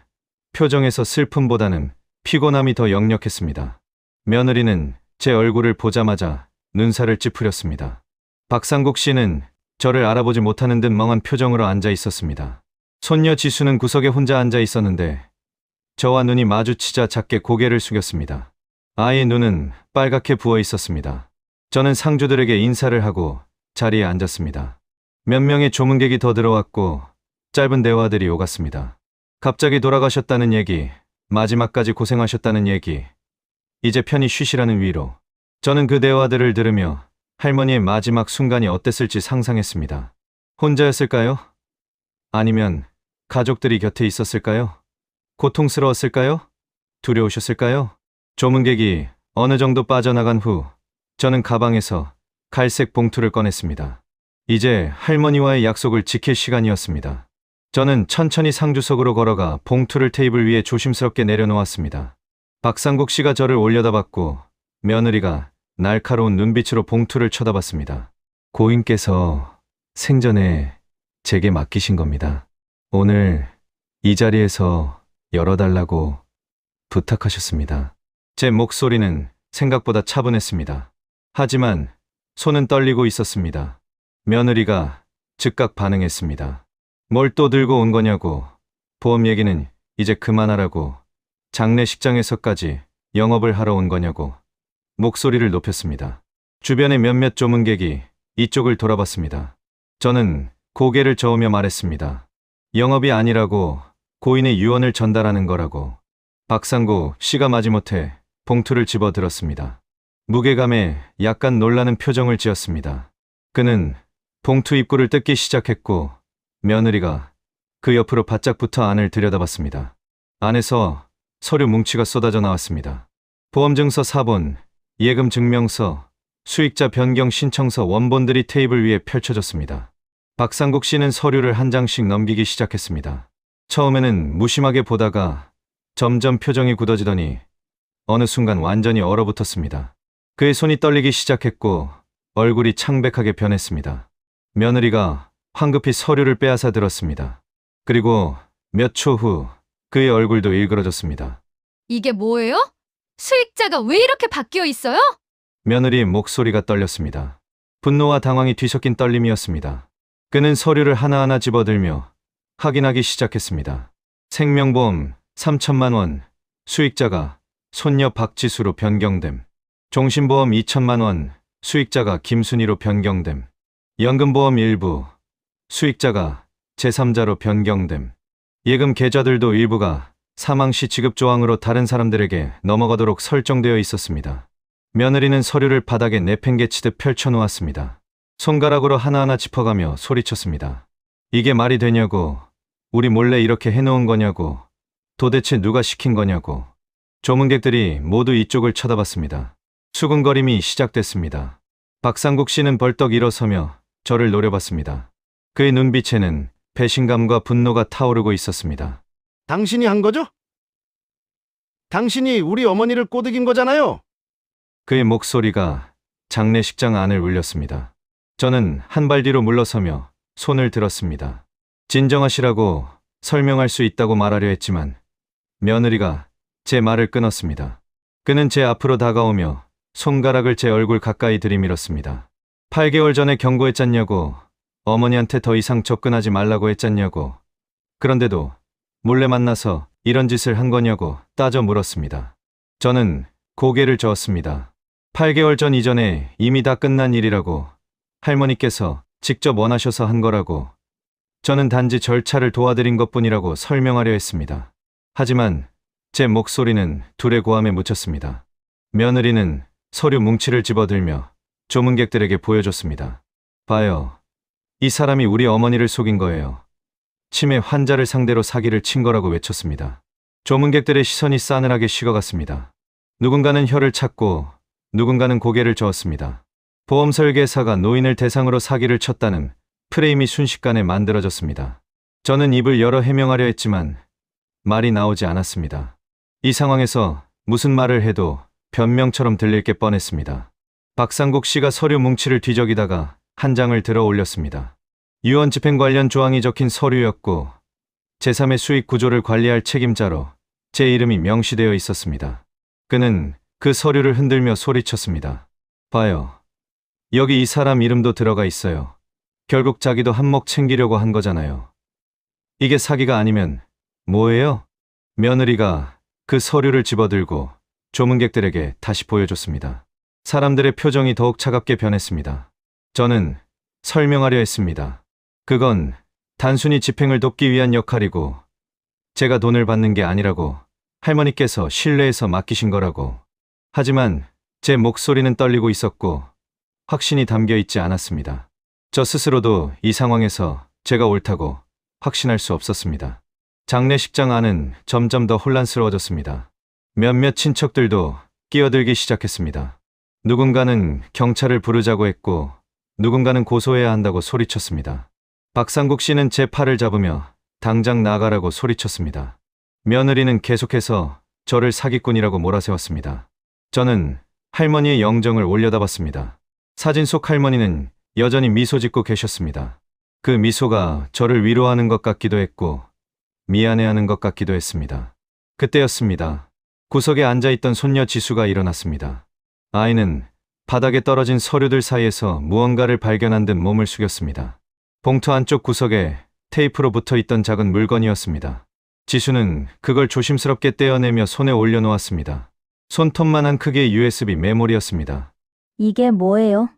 표정에서 슬픔보다는 피곤함이 더 역력했습니다. 며느리는 제 얼굴을 보자마자 눈살을 찌푸렸습니다. 박상국 씨는 저를 알아보지 못하는 듯 멍한 표정으로 앉아 있었습니다. 손녀 지수는 구석에 혼자 앉아 있었는데 저와 눈이 마주치자 작게 고개를 숙였습니다. 아이의 눈은 빨갛게 부어 있었습니다. 저는 상주들에게 인사를 하고 자리에 앉았습니다. 몇 명의 조문객이 더 들어왔고 짧은 대화들이 오갔습니다. 갑자기 돌아가셨다는 얘기, 마지막까지 고생하셨다는 얘기, 이제 편히 쉬시라는 위로. 저는 그 대화들을 들으며 할머니의 마지막 순간이 어땠을지 상상했습니다. 혼자였을까요? 아니면 가족들이 곁에 있었을까요? 고통스러웠을까요? 두려우셨을까요? 조문객이 어느 정도 빠져나간 후 저는 가방에서 갈색 봉투를 꺼냈습니다. 이제 할머니와의 약속을 지킬 시간이었습니다. 저는 천천히 상주석으로 걸어가 봉투를 테이블 위에 조심스럽게 내려놓았습니다. 박상국 씨가 저를 올려다봤고 며느리가 날카로운 눈빛으로 봉투를 쳐다봤습니다. 고인께서 생전에 제게 맡기신 겁니다. 오늘 이 자리에서 열어달라고 부탁하셨습니다. 제 목소리는 생각보다 차분했습니다. 하지만 손은 떨리고 있었습니다. 며느리가 즉각 반응했습니다. 뭘 또 들고 온 거냐고, 보험 얘기는 이제 그만하라고, 장례식장에서까지 영업을 하러 온 거냐고 목소리를 높였습니다. 주변의 몇몇 조문객이 이쪽을 돌아봤습니다. 저는 고개를 저으며 말했습니다. 영업이 아니라고, 고인의 유언을 전달하는 거라고. 박상구 씨가 마지못해 봉투를 집어들었습니다. 무게감에 약간 놀라는 표정을 지었습니다. 그는 봉투 입구를 뜯기 시작했고 며느리가 그 옆으로 바짝 붙어 안을 들여다봤습니다. 안에서 서류 뭉치가 쏟아져 나왔습니다. 보험증서 4본, 예금 증명서, 수익자 변경 신청서 원본들이 테이블 위에 펼쳐졌습니다. 박상국 씨는 서류를 한 장씩 넘기기 시작했습니다. 처음에는 무심하게 보다가 점점 표정이 굳어지더니 어느 순간 완전히 얼어붙었습니다. 그의 손이 떨리기 시작했고 얼굴이 창백하게 변했습니다. 며느리가 황급히 서류를 빼앗아 들었습니다. 그리고 몇 초 후 그의 얼굴도 일그러졌습니다. 이게 뭐예요? 수익자가 왜 이렇게 바뀌어 있어요? 며느리의 목소리가 떨렸습니다. 분노와 당황이 뒤섞인 떨림이었습니다. 그는 서류를 하나하나 집어들며 확인하기 시작했습니다. 생명보험 3천만 원, 수익자가 손녀 박지수로 변경됨. 종신보험 2천만 원, 수익자가 김순희로 변경됨. 연금보험 일부, 수익자가 제3자로 변경됨. 예금 계좌들도 일부가 사망시 지급 조항으로 다른 사람들에게 넘어가도록 설정되어 있었습니다. 며느리는 서류를 바닥에 내팽개치듯 펼쳐놓았습니다. 손가락으로 하나하나 짚어가며 소리쳤습니다. 이게 말이 되냐고, 우리 몰래 이렇게 해놓은 거냐고, 도대체 누가 시킨 거냐고. 조문객들이 모두 이쪽을 쳐다봤습니다. 수군거림이 시작됐습니다. 박상국 씨는 벌떡 일어서며 저를 노려봤습니다. 그의 눈빛에는 배신감과 분노가 타오르고 있었습니다. 당신이 한 거죠? 당신이 우리 어머니를 꼬드긴 거잖아요. 그의 목소리가 장례식장 안을 울렸습니다. 저는 한 발 뒤로 물러서며 손을 들었습니다. 진정하시라고 설명할 수 있다고 말하려 했지만 며느리가 제 말을 끊었습니다. 그는 제 앞으로 다가오며 손가락을 제 얼굴 가까이 들이밀었습니다. 8개월 전에 경고했잖냐고, 어머니한테 더 이상 접근하지 말라고 했잖냐고, 그런데도 몰래 만나서 이런 짓을 한 거냐고 따져 물었습니다. 저는 고개를 저었습니다. 8개월 전 이전에 이미 다 끝난 일이라고, 할머니께서 직접 원하셔서 한 거라고, 저는 단지 절차를 도와드린 것뿐이라고 설명하려 했습니다. 하지만 제 목소리는 둘의 고함에 묻혔습니다. 며느리는 서류 뭉치를 집어들며 조문객들에게 보여줬습니다. 봐요. 이 사람이 우리 어머니를 속인 거예요. 치매 환자를 상대로 사기를 친 거라고 외쳤습니다. 조문객들의 시선이 싸늘하게 식어갔습니다. 누군가는 혀를 찾고 누군가는 고개를 저었습니다. 보험 설계사가 노인을 대상으로 사기를 쳤다는 프레임이 순식간에 만들어졌습니다. 저는 입을 열어 해명하려 했지만 말이 나오지 않았습니다. 이 상황에서 무슨 말을 해도 변명처럼 들릴 게 뻔했습니다. 박상국 씨가 서류 뭉치를 뒤적이다가 한 장을 들어 올렸습니다. 유언 집행 관련 조항이 적힌 서류였고 제3의 수익 구조를 관리할 책임자로 제 이름이 명시되어 있었습니다. 그는 그 서류를 흔들며 소리쳤습니다. 봐요. 여기 이 사람 이름도 들어가 있어요. 결국 자기도 한몫 챙기려고 한 거잖아요. 이게 사기가 아니면 뭐예요? 며느리가 그 서류를 집어들고 조문객들에게 다시 보여줬습니다. 사람들의 표정이 더욱 차갑게 변했습니다. 저는 설명하려 했습니다. 그건 단순히 집행을 돕기 위한 역할이고 제가 돈을 받는 게 아니라고, 할머니께서 신뢰해서 맡기신 거라고. 하지만 제 목소리는 떨리고 있었고 확신이 담겨 있지 않았습니다. 저 스스로도 이 상황에서 제가 옳다고 확신할 수 없었습니다. 장례식장 안은 점점 더 혼란스러워졌습니다. 몇몇 친척들도 끼어들기 시작했습니다. 누군가는 경찰을 부르자고 했고 누군가는 고소해야 한다고 소리쳤습니다. 박상국 씨는 제 팔을 잡으며 당장 나가라고 소리쳤습니다. 며느리는 계속해서 저를 사기꾼이라고 몰아세웠습니다. 저는 할머니의 영정을 올려다봤습니다. 사진 속 할머니는 여전히 미소 짓고 계셨습니다. 그 미소가 저를 위로하는 것 같기도 했고 미안해하는 것 같기도 했습니다. 그때였습니다. 구석에 앉아있던 손녀 지수가 일어났습니다. 아이는 바닥에 떨어진 서류들 사이에서 무언가를 발견한 듯 몸을 숙였습니다. 봉투 안쪽 구석에 테이프로 붙어 있던 작은 물건이었습니다. 지수는 그걸 조심스럽게 떼어내며 손에 올려놓았습니다. 손톱만한 크기의 USB 메모리였습니다. 이게 뭐예요?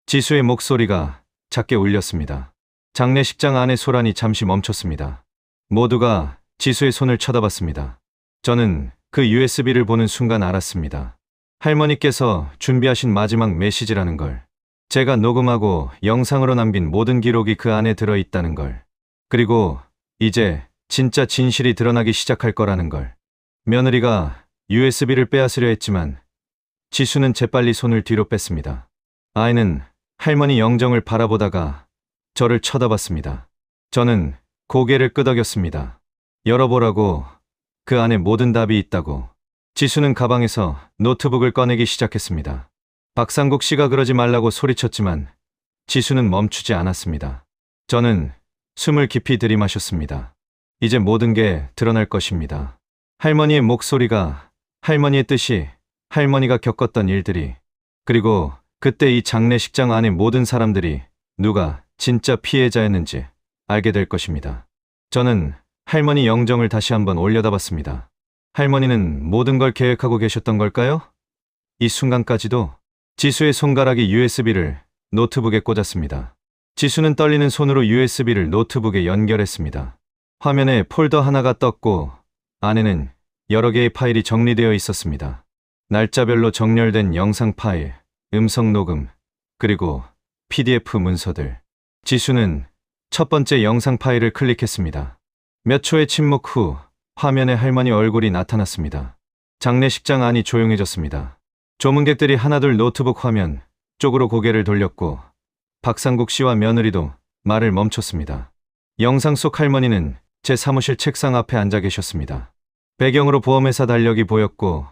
지수의 목소리가 작게 울렸습니다. 장례식장 안의 소란이 잠시 멈췄습니다. 모두가 지수의 손을 쳐다봤습니다. 저는 그 USB를 보는 순간 알았습니다. 할머니께서 준비하신 마지막 메시지라는 걸. 제가 녹음하고 영상으로 남긴 모든 기록이 그 안에 들어있다는 걸. 그리고 이제 진짜 진실이 드러나기 시작할 거라는 걸. 며느리가 USB를 빼앗으려 했지만 지수는 재빨리 손을 뒤로 뺐습니다. 아이는 할머니 영정을 바라보다가 저를 쳐다봤습니다. 저는 고개를 끄덕였습니다. 열어보라고. 그 안에 모든 답이 있다고. 지수는 가방에서 노트북을 꺼내기 시작했습니다. 박상국 씨가 그러지 말라고 소리쳤지만 지수는 멈추지 않았습니다. 저는 숨을 깊이 들이마셨습니다. 이제 모든 게 드러날 것입니다. 할머니의 목소리가, 할머니의 뜻이, 할머니가 겪었던 일들이, 그리고 그때 이 장례식장 안의 모든 사람들이 누가 진짜 피해자였는지 알게 될 것입니다. 저는 할머니 영정을 다시 한번 올려다봤습니다. 할머니는 모든 걸 계획하고 계셨던 걸까요? 이 순간까지도. 지수의 손가락이 USB를 노트북에 꽂았습니다. 지수는 떨리는 손으로 USB를 노트북에 연결했습니다. 화면에 폴더 하나가 떴고 안에는 여러 개의 파일이 정리되어 있었습니다. 날짜별로 정렬된 영상 파일, 음성 녹음, 그리고 PDF 문서들. 지수는 첫 번째 영상 파일을 클릭했습니다. 몇 초의 침묵 후 화면에 할머니 얼굴이 나타났습니다. 장례식장 안이 조용해졌습니다. 조문객들이 하나둘 노트북 화면 쪽으로 고개를 돌렸고 박상국 씨와 며느리도 말을 멈췄습니다. 영상 속 할머니는 제 사무실 책상 앞에 앉아 계셨습니다. 배경으로 보험회사 달력이 보였고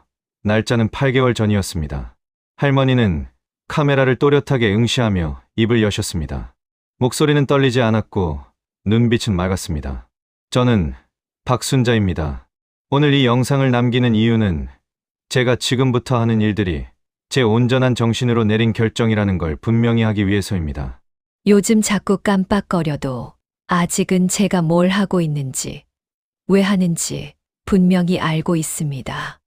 날짜는 8개월 전이었습니다. 할머니는 카메라를 또렷하게 응시하며 입을 여셨습니다. 목소리는 떨리지 않았고 눈빛은 맑았습니다. 저는 박순자입니다. 오늘 이 영상을 남기는 이유는 제가 지금부터 하는 일들이 제 온전한 정신으로 내린 결정이라는 걸 분명히 하기 위해서입니다. 요즘 자꾸 깜빡거려도 아직은 제가 뭘 하고 있는지, 왜 하는지 분명히 알고 있습니다.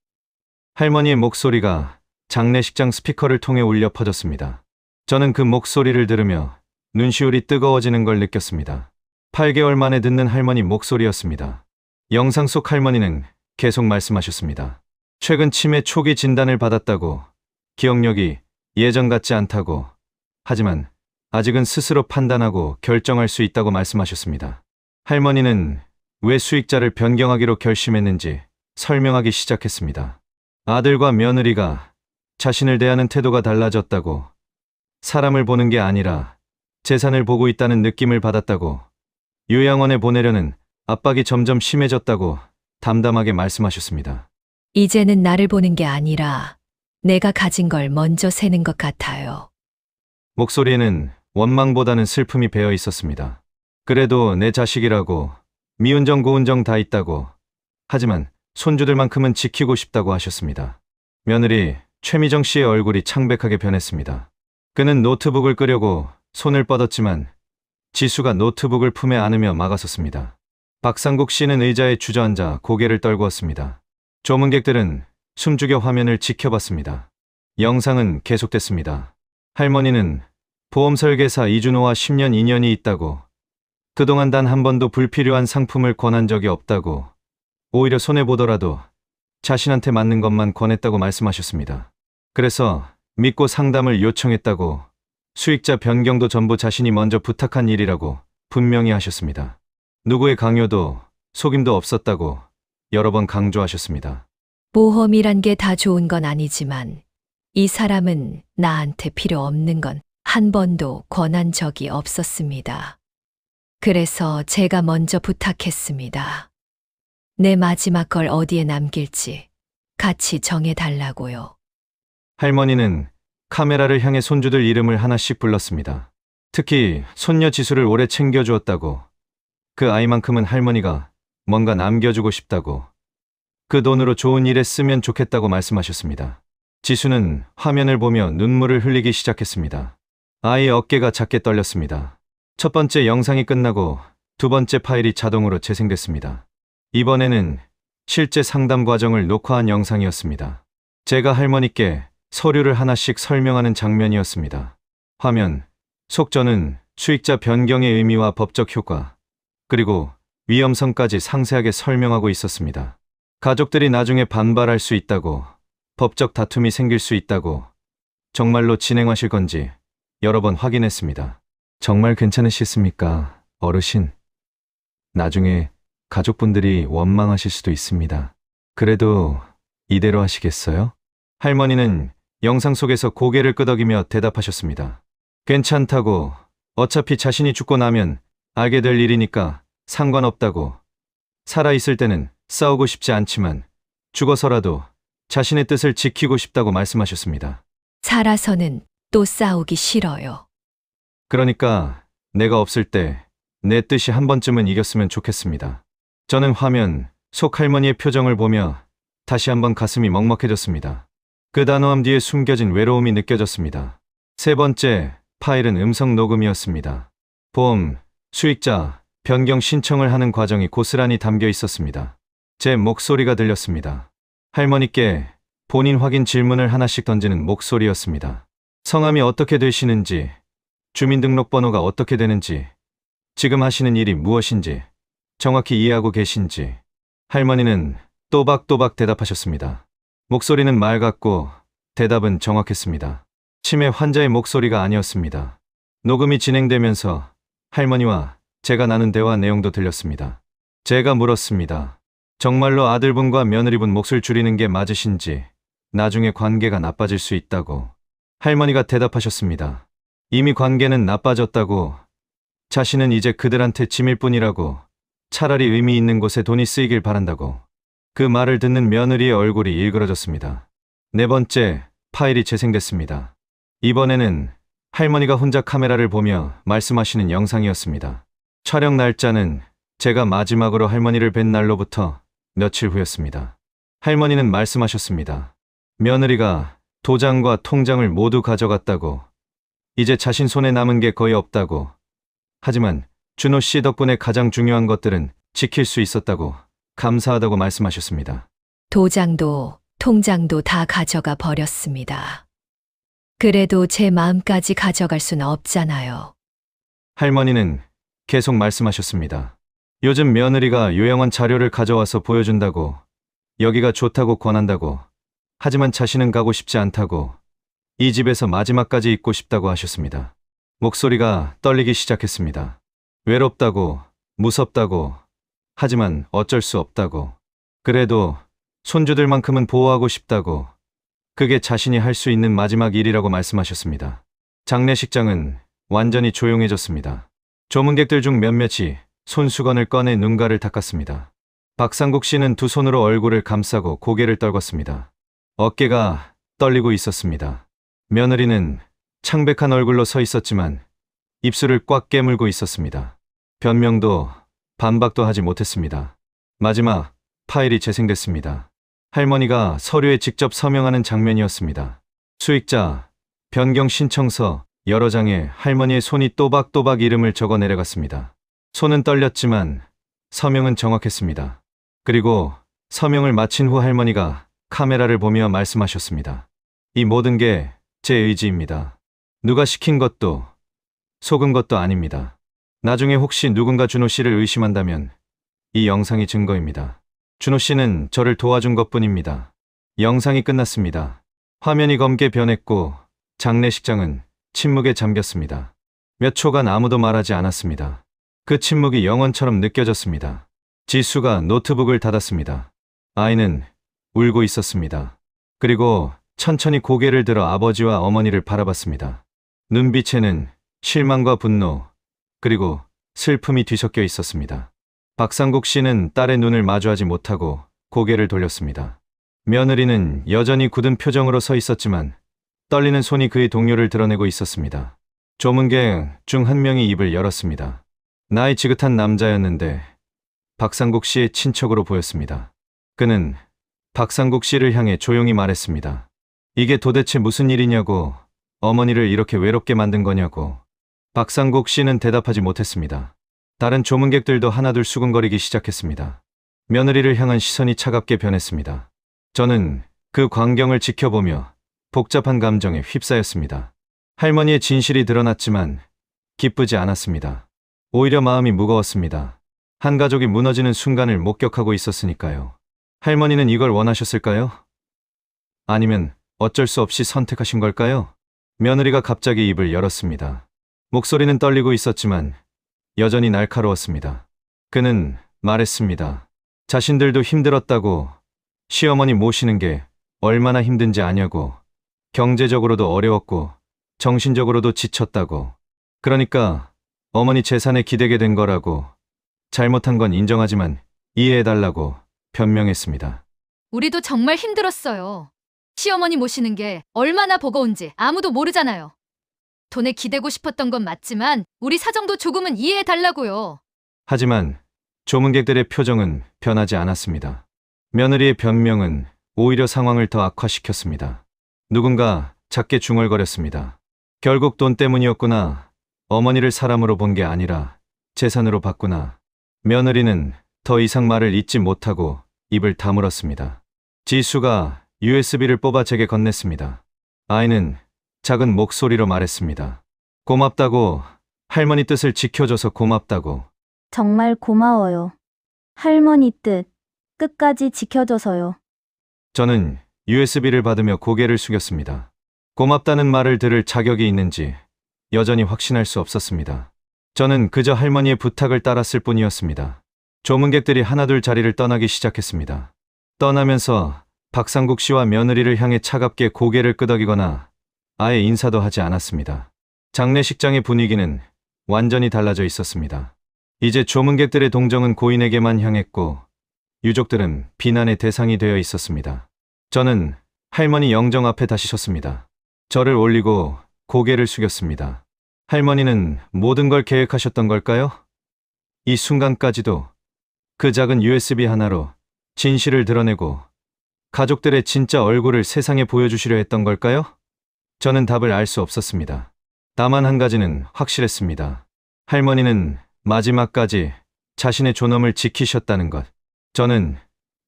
할머니의 목소리가 장례식장 스피커를 통해 울려 퍼졌습니다. 저는 그 목소리를 들으며 눈시울이 뜨거워지는 걸 느꼈습니다. 8개월 만에 듣는 할머니 목소리였습니다. 영상 속 할머니는 계속 말씀하셨습니다. 최근 치매 초기 진단을 받았다고, 기억력이 예전 같지 않다고, 하지만 아직은 스스로 판단하고 결정할 수 있다고 말씀하셨습니다. 할머니는 왜 수익자를 변경하기로 결심했는지 설명하기 시작했습니다. 아들과 며느리가 자신을 대하는 태도가 달라졌다고, 사람을 보는 게 아니라 재산을 보고 있다는 느낌을 받았다고, 요양원에 보내려는 압박이 점점 심해졌다고 담담하게 말씀하셨습니다. 이제는 나를 보는 게 아니라 내가 가진 걸 먼저 세는 것 같아요. 목소리에는 원망보다는 슬픔이 배어 있었습니다. 그래도 내 자식이라고, 미운정 고운정 다 있다고, 하지만 손주들만큼은 지키고 싶다고 하셨습니다. 며느리 최미정 씨의 얼굴이 창백하게 변했습니다. 그는 노트북을 끄려고 손을 뻗었지만 지수가 노트북을 품에 안으며 막아섰습니다. 박상국 씨는 의자에 주저앉아 고개를 떨구었습니다. 조문객들은 숨죽여 화면을 지켜봤습니다. 영상은 계속됐습니다. 할머니는 보험 설계사 이준호와 10년 인연이 있다고, 그동안 단 한 번도 불필요한 상품을 권한 적이 없다고, 오히려 손해보더라도 자신한테 맞는 것만 권했다고 말씀하셨습니다. 그래서 믿고 상담을 요청했다고, 수익자 변경도 전부 자신이 먼저 부탁한 일이라고 분명히 하셨습니다. 누구의 강요도 속임도 없었다고 여러 번 강조하셨습니다. 보험이란 게 다 좋은 건 아니지만 이 사람은 나한테 필요 없는 건 한 번도 권한 적이 없었습니다. 그래서 제가 먼저 부탁했습니다. 내 마지막 걸 어디에 남길지 같이 정해달라고요. 할머니는 카메라를 향해 손주들 이름을 하나씩 불렀습니다. 특히 손녀 지수를 오래 챙겨주었다고, 그 아이만큼은 할머니가 뭔가 남겨주고 싶다고, 그 돈으로 좋은 일에 쓰면 좋겠다고 말씀하셨습니다. 지수는 화면을 보며 눈물을 흘리기 시작했습니다. 아이의 어깨가 작게 떨렸습니다. 첫 번째 영상이 끝나고 두 번째 파일이 자동으로 재생됐습니다. 이번에는 실제 상담 과정을 녹화한 영상이었습니다. 제가 할머니께 서류를 하나씩 설명하는 장면이었습니다. 화면, 속전은 수익자 변경의 의미와 법적 효과, 그리고 위험성까지 상세하게 설명하고 있었습니다. 가족들이 나중에 반발할 수 있다고, 법적 다툼이 생길 수 있다고, 정말로 진행하실 건지 여러 번 확인했습니다. 정말 괜찮으시겠습니까, 어르신? 나중에 가족분들이 원망하실 수도 있습니다. 그래도 이대로 하시겠어요? 할머니는 영상 속에서 고개를 끄덕이며 대답하셨습니다. 괜찮다고, 어차피 자신이 죽고 나면 알게 될 일이니까 상관없다고, 살아있을 때는 싸우고 싶지 않지만 죽어서라도 자신의 뜻을 지키고 싶다고 말씀하셨습니다. 살아서는 또 싸우기 싫어요. 그러니까 내가 없을 때 내 뜻이 한 번쯤은 이겼으면 좋겠습니다. 저는 화면 속 할머니의 표정을 보며 다시 한번 가슴이 먹먹해졌습니다. 그 단호함 뒤에 숨겨진 외로움이 느껴졌습니다. 세 번째 파일은 음성 녹음이었습니다. 보험, 수익자, 변경 신청을 하는 과정이 고스란히 담겨 있었습니다. 제 목소리가 들렸습니다. 할머니께 본인 확인 질문을 하나씩 던지는 목소리였습니다. 성함이 어떻게 되시는지, 주민등록번호가 어떻게 되는지, 지금 하시는 일이 무엇인지 정확히 이해하고 계신지. 할머니는 또박또박 대답하셨습니다. 목소리는 맑았고 대답은 정확했습니다. 치매 환자의 목소리가 아니었습니다. 녹음이 진행되면서 할머니와 제가 나눈 대화 내용도 들렸습니다. 제가 물었습니다. 정말로 아들분과 며느리분 몫을 줄이는 게 맞으신지, 나중에 관계가 나빠질 수 있다고. 할머니가 대답하셨습니다. 이미 관계는 나빠졌다고, 자신은 이제 그들한테 짐일 뿐이라고, 차라리 의미 있는 곳에 돈이 쓰이길 바란다고. 그 말을 듣는 며느리의 얼굴이 일그러졌습니다. 네 번째 파일이 재생됐습니다. 이번에는 할머니가 혼자 카메라를 보며 말씀하시는 영상이었습니다. 촬영 날짜는 제가 마지막으로 할머니를 뵌 날로부터 며칠 후였습니다. 할머니는 말씀하셨습니다. 며느리가 도장과 통장을 모두 가져갔다고, 이제 자신 손에 남은 게 거의 없다고, 하지만 준호 씨 덕분에 가장 중요한 것들은 지킬 수 있었다고, 감사하다고 말씀하셨습니다. 도장도 통장도 다 가져가 버렸습니다. 그래도 제 마음까지 가져갈 수는 없잖아요. 할머니는 계속 말씀하셨습니다. 요즘 며느리가 요양원 자료를 가져와서 보여준다고, 여기가 좋다고 권한다고, 하지만 자신은 가고 싶지 않다고, 이 집에서 마지막까지 있고 싶다고 하셨습니다. 목소리가 떨리기 시작했습니다. 외롭다고, 무섭다고, 하지만 어쩔 수 없다고, 그래도 손주들만큼은 보호하고 싶다고, 그게 자신이 할 수 있는 마지막 일이라고 말씀하셨습니다. 장례식장은 완전히 조용해졌습니다. 조문객들 중 몇몇이 손수건을 꺼내 눈가를 닦았습니다. 박상국 씨는 두 손으로 얼굴을 감싸고 고개를 떨궜습니다. 어깨가 떨리고 있었습니다. 며느리는 창백한 얼굴로 서 있었지만 입술을 꽉 깨물고 있었습니다. 변명도 반박도 하지 못했습니다. 마지막 파일이 재생됐습니다. 할머니가 서류에 직접 서명하는 장면이었습니다. 수익자, 변경 신청서 여러 장에 할머니의 손이 또박또박 이름을 적어 내려갔습니다. 손은 떨렸지만 서명은 정확했습니다. 그리고 서명을 마친 후 할머니가 카메라를 보며 말씀하셨습니다. 이 모든 게 제 의지입니다. 누가 시킨 것도 속은 것도 아닙니다. 나중에 혹시 누군가 준호 씨를 의심한다면 이 영상이 증거입니다. 준호 씨는 저를 도와준 것뿐입니다. 영상이 끝났습니다. 화면이 검게 변했고 장례식장은 침묵에 잠겼습니다. 몇 초간 아무도 말하지 않았습니다. 그 침묵이 영원처럼 느껴졌습니다. 지수가 노트북을 닫았습니다. 아이는 울고 있었습니다. 그리고 천천히 고개를 들어 아버지와 어머니를 바라봤습니다. 눈빛에는 실망과 분노, 그리고 슬픔이 뒤섞여 있었습니다. 박상국 씨는 딸의 눈을 마주하지 못하고 고개를 돌렸습니다. 며느리는 여전히 굳은 표정으로 서 있었지만 떨리는 손이 그의 동요를 드러내고 있었습니다. 조문객 중 한 명이 입을 열었습니다. 나이 지긋한 남자였는데 박상국 씨의 친척으로 보였습니다. 그는 박상국 씨를 향해 조용히 말했습니다. 이게 도대체 무슨 일이냐고, 어머니를 이렇게 외롭게 만든 거냐고. 박상국 씨는 대답하지 못했습니다. 다른 조문객들도 하나둘 수근거리기 시작했습니다. 며느리를 향한 시선이 차갑게 변했습니다. 저는 그 광경을 지켜보며 복잡한 감정에 휩싸였습니다. 할머니의 진실이 드러났지만 기쁘지 않았습니다. 오히려 마음이 무거웠습니다. 한 가족이 무너지는 순간을 목격하고 있었으니까요. 할머니는 이걸 원하셨을까요? 아니면 어쩔 수 없이 선택하신 걸까요? 며느리가 갑자기 입을 열었습니다. 목소리는 떨리고 있었지만 여전히 날카로웠습니다. 그는 말했습니다. 자신들도 힘들었다고, 시어머니 모시는 게 얼마나 힘든지 아냐고, 경제적으로도 어려웠고 정신적으로도 지쳤다고, 그러니까 어머니 재산에 기대게 된 거라고, 잘못한 건 인정하지만 이해해달라고 변명했습니다. 우리도 정말 힘들었어요. 시어머니 모시는 게 얼마나 버거운지 아무도 모르잖아요. 돈에 기대고 싶었던 건 맞지만 우리 사정도 조금은 이해해 달라고요. 하지만 조문객들의 표정은 변하지 않았습니다. 며느리의 변명은 오히려 상황을 더 악화시켰습니다. 누군가 작게 중얼거렸습니다. 결국 돈 때문이었구나. 어머니를 사람으로 본 게 아니라 재산으로 봤구나. 며느리는 더 이상 말을 잇지 못하고 입을 다물었습니다. 지수가 USB를 뽑아 제게 건넸습니다. 아이는 작은 목소리로 말했습니다. 고맙다고, 할머니 뜻을 지켜줘서 고맙다고. 정말 고마워요. 할머니 뜻 끝까지 지켜줘서요. 저는 USB를 받으며 고개를 숙였습니다. 고맙다는 말을 들을 자격이 있는지 여전히 확신할 수 없었습니다. 저는 그저 할머니의 부탁을 따랐을 뿐이었습니다. 조문객들이 하나둘 자리를 떠나기 시작했습니다. 떠나면서 박상국 씨와 며느리를 향해 차갑게 고개를 끄덕이거나 아예 인사도 하지 않았습니다. 장례식장의 분위기는 완전히 달라져 있었습니다. 이제 조문객들의 동정은 고인에게만 향했고 유족들은 비난의 대상이 되어 있었습니다. 저는 할머니 영정 앞에 다시 섰습니다. 저를 올리고 고개를 숙였습니다. 할머니는 모든 걸 계획하셨던 걸까요? 이 순간까지도 그 작은 USB 하나로 진실을 드러내고 가족들의 진짜 얼굴을 세상에 보여주시려 했던 걸까요? 저는 답을 알 수 없었습니다. 다만 한 가지는 확실했습니다. 할머니는 마지막까지 자신의 존엄을 지키셨다는 것. 저는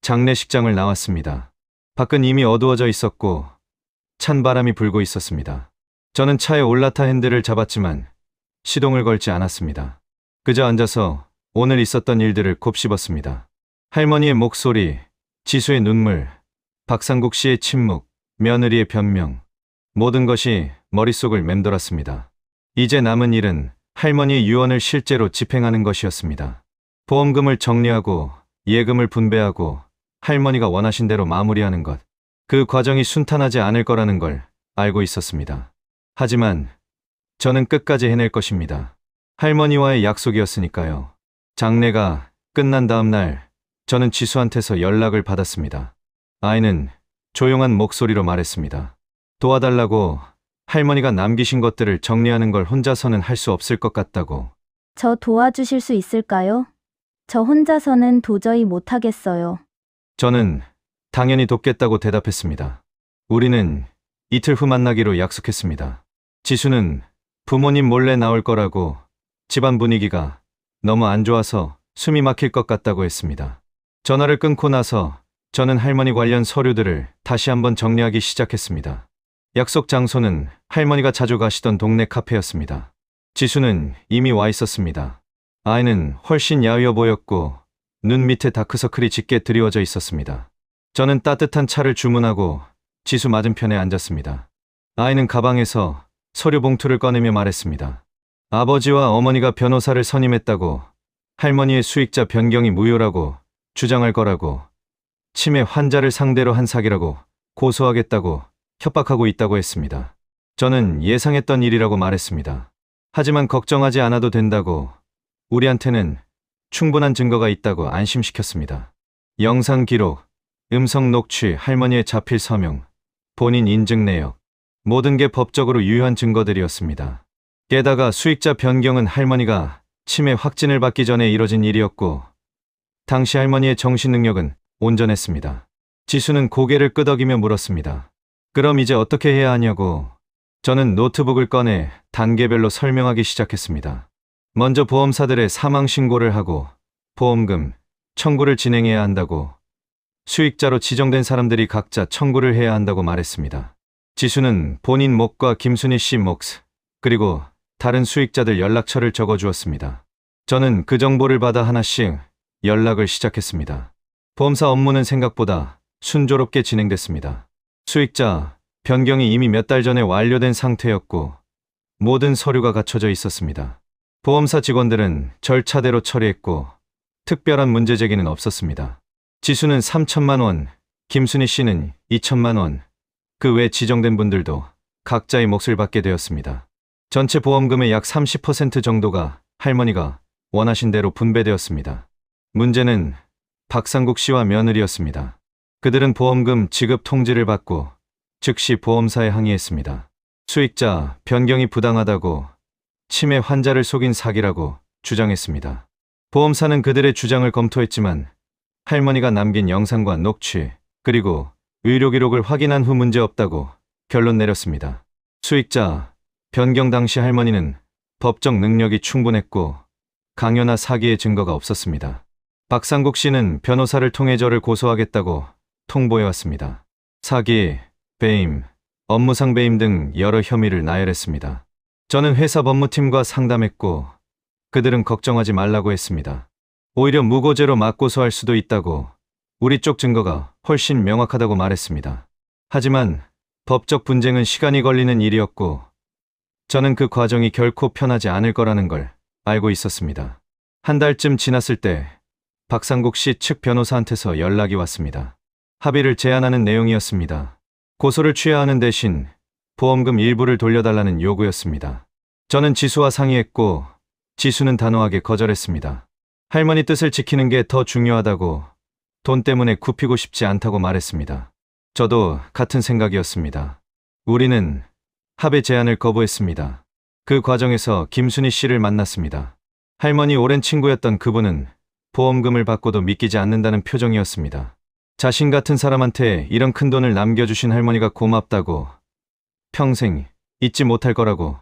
장례식장을 나왔습니다. 밖은 이미 어두워져 있었고 찬 바람이 불고 있었습니다. 저는 차에 올라타 핸들을 잡았지만 시동을 걸지 않았습니다. 그저 앉아서 오늘 있었던 일들을 곱씹었습니다. 할머니의 목소리, 지수의 눈물, 박상국 씨의 침묵, 며느리의 변명, 모든 것이 머릿속을 맴돌았습니다. 이제 남은 일은 할머니의 유언을 실제로 집행하는 것이었습니다. 보험금을 정리하고 예금을 분배하고 할머니가 원하신 대로 마무리하는 것. 그 과정이 순탄하지 않을 거라는 걸 알고 있었습니다. 하지만 저는 끝까지 해낼 것입니다. 할머니와의 약속이었으니까요. 장례가 끝난 다음 날 저는 지수한테서 연락을 받았습니다. 아이는 조용한 목소리로 말했습니다. 도와달라고, 할머니가 남기신 것들을 정리하는 걸 혼자서는 할 수 없을 것 같다고. 저 도와주실 수 있을까요? 저 혼자서는 도저히 못하겠어요. 저는 당연히 돕겠다고 대답했습니다. 우리는 이틀 후 만나기로 약속했습니다. 지수는 부모님 몰래 나올 거라고, 집안 분위기가 너무 안 좋아서 숨이 막힐 것 같다고 했습니다. 전화를 끊고 나서 저는 할머니 관련 서류들을 다시 한번 정리하기 시작했습니다. 약속 장소는 할머니가 자주 가시던 동네 카페였습니다. 지수는 이미 와 있었습니다. 아이는 훨씬 야위어 보였고 눈 밑에 다크서클이 짙게 드리워져 있었습니다. 저는 따뜻한 차를 주문하고 지수 맞은편에 앉았습니다. 아이는 가방에서 서류 봉투를 꺼내며 말했습니다. 아버지와 어머니가 변호사를 선임했다고, 할머니의 수익자 변경이 무효라고 주장할 거라고, 치매 환자를 상대로 한 사기라고 고소하겠다고 협박하고 있다고 했습니다. 저는 예상했던 일이라고 말했습니다. 하지만 걱정하지 않아도 된다고, 우리한테는 충분한 증거가 있다고 안심시켰습니다. 영상 기록, 음성 녹취, 할머니의 자필 서명, 본인 인증 내역, 모든 게 법적으로 유효한 증거들이었습니다. 게다가 수익자 변경은 할머니가 치매 확진을 받기 전에 이뤄진 일이었고 당시 할머니의 정신 능력은 온전했습니다. 지수는 고개를 끄덕이며 물었습니다. 그럼 이제 어떻게 해야 하냐고. 저는 노트북을 꺼내 단계별로 설명하기 시작했습니다. 먼저 보험사들의 사망 신고를 하고 보험금 청구를 진행해야 한다고, 수익자로 지정된 사람들이 각자 청구를 해야 한다고 말했습니다. 지수는 본인 몫과 김순희 씨 몫, 그리고 다른 수익자들 연락처를 적어주었습니다. 저는 그 정보를 받아 하나씩 연락을 시작했습니다. 보험사 업무는 생각보다 순조롭게 진행됐습니다. 수익자 변경이 이미 몇 달 전에 완료된 상태였고 모든 서류가 갖춰져 있었습니다. 보험사 직원들은 절차대로 처리했고 특별한 문제 제기는 없었습니다. 지수는 3천만 원, 김순희 씨는 2천만 원, 그 외 지정된 분들도 각자의 몫을 받게 되었습니다. 전체 보험금의 약 30% 정도가 할머니가 원하신 대로 분배되었습니다. 문제는 박상국 씨와 며느리였습니다. 그들은 보험금 지급 통지를 받고 즉시 보험사에 항의했습니다. 수익자 변경이 부당하다고, 치매 환자를 속인 사기라고 주장했습니다. 보험사는 그들의 주장을 검토했지만 할머니가 남긴 영상과 녹취, 그리고 의료 기록을 확인한 후 문제없다고 결론 내렸습니다. 수익자 변경 당시 할머니는 법적 능력이 충분했고 강요나 사기의 증거가 없었습니다. 박상국 씨는 변호사를 통해 저를 고소하겠다고 통보해왔습니다. 사기, 배임, 업무상 배임 등 여러 혐의를 나열했습니다. 저는 회사 법무팀과 상담했고 그들은 걱정하지 말라고 했습니다. 오히려 무고죄로 맞고소할 수도 있다고, 우리 쪽 증거가 훨씬 명확하다고 말했습니다. 하지만 법적 분쟁은 시간이 걸리는 일이었고 저는 그 과정이 결코 편하지 않을 거라는 걸 알고 있었습니다. 한 달쯤 지났을 때 박상국 씨 측 변호사한테서 연락이 왔습니다. 합의를 제안하는 내용이었습니다. 고소를 취하하는 대신 보험금 일부를 돌려달라는 요구였습니다. 저는 지수와 상의했고 지수는 단호하게 거절했습니다. 할머니 뜻을 지키는 게 더 중요하다고, 돈 때문에 굽히고 싶지 않다고 말했습니다. 저도 같은 생각이었습니다. 우리는 합의 제안을 거부했습니다. 그 과정에서 김순희 씨를 만났습니다. 할머니 오랜 친구였던 그분은 보험금을 받고도 믿기지 않는다는 표정이었습니다. 자신 같은 사람한테 이런 큰 돈을 남겨주신 할머니가 고맙다고, 평생 잊지 못할 거라고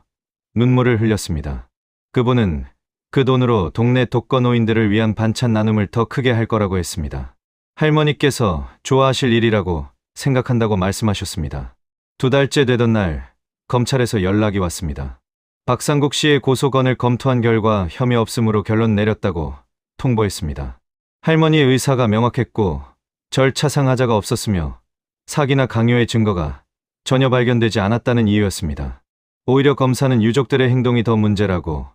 눈물을 흘렸습니다. 그분은 그 돈으로 동네 독거노인들을 위한 반찬 나눔을 더 크게 할 거라고 했습니다. 할머니께서 좋아하실 일이라고 생각한다고 말씀하셨습니다. 2달째 되던 날 검찰에서 연락이 왔습니다. 박상국 씨의 고소건을 검토한 결과 혐의 없음으로 결론 내렸다고 통보했습니다. 할머니의 의사가 명확했고 절차상 하자가 없었으며 사기나 강요의 증거가 전혀 발견되지 않았다는 이유였습니다. 오히려 검사는 유족들의 행동이 더 문제라고,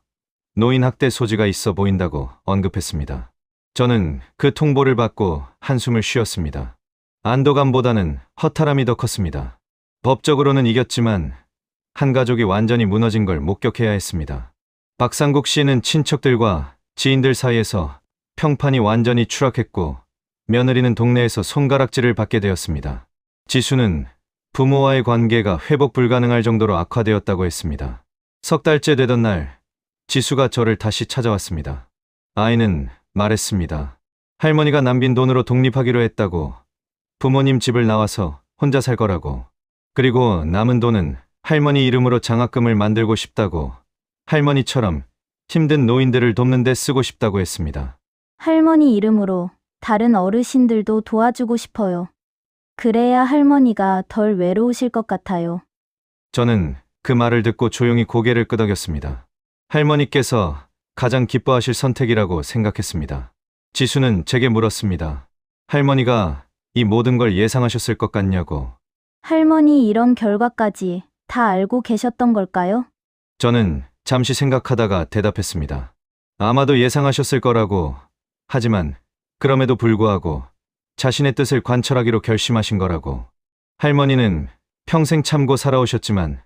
노인 학대 소지가 있어 보인다고 언급했습니다. 저는 그 통보를 받고 한숨을 쉬었습니다. 안도감보다는 허탈함이 더 컸습니다. 법적으로는 이겼지만 한 가족이 완전히 무너진 걸 목격해야 했습니다. 박상국 씨는 친척들과 지인들 사이에서 평판이 완전히 추락했고 며느리는 동네에서 손가락질을 받게 되었습니다. 지수는 부모와의 관계가 회복 불가능할 정도로 악화되었다고 했습니다. 3달째 되던 날 지수가 저를 다시 찾아왔습니다. 아이는 말했습니다. 할머니가 남긴 돈으로 독립하기로 했다고, 부모님 집을 나와서 혼자 살 거라고, 그리고 남은 돈은 할머니 이름으로 장학금을 만들고 싶다고, 할머니처럼 힘든 노인들을 돕는 데 쓰고 싶다고 했습니다. 할머니 이름으로 다른 어르신들도 도와주고 싶어요. 그래야 할머니가 덜 외로우실 것 같아요. 저는 그 말을 듣고 조용히 고개를 끄덕였습니다. 할머니께서 가장 기뻐하실 선택이라고 생각했습니다. 지수는 제게 물었습니다. 할머니가 이 모든 걸 예상하셨을 것 같냐고. 할머니 이런 결과까지 다 알고 계셨던 걸까요? 저는 잠시 생각하다가 대답했습니다. 아마도 예상하셨을 거라고, 하지만 그럼에도 불구하고 자신의 뜻을 관철하기로 결심하신 거라고. 할머니는 평생 참고 살아오셨지만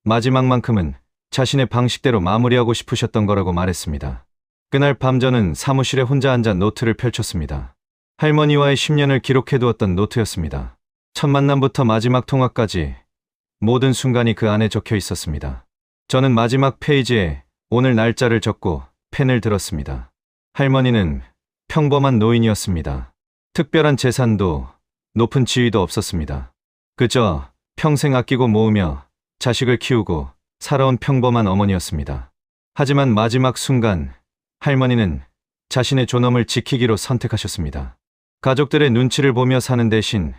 마지막만큼은 자신의 방식대로 마무리하고 싶으셨던 거라고 말했습니다. 그날 밤 저는 사무실에 혼자 앉아 노트를 펼쳤습니다. 할머니와의 10년을 기록해두었던 노트였습니다. 첫 만남부터 마지막 통화까지 모든 순간이 그 안에 적혀 있었습니다. 저는 마지막 페이지에 오늘 날짜를 적고 펜을 들었습니다. 할머니는 평범한 노인이었습니다. 특별한 재산도 높은 지위도 없었습니다. 그저 평생 아끼고 모으며 자식을 키우고 살아온 평범한 어머니였습니다. 하지만 마지막 순간 할머니는 자신의 존엄을 지키기로 선택하셨습니다. 가족들의 눈치를 보며 사는 대신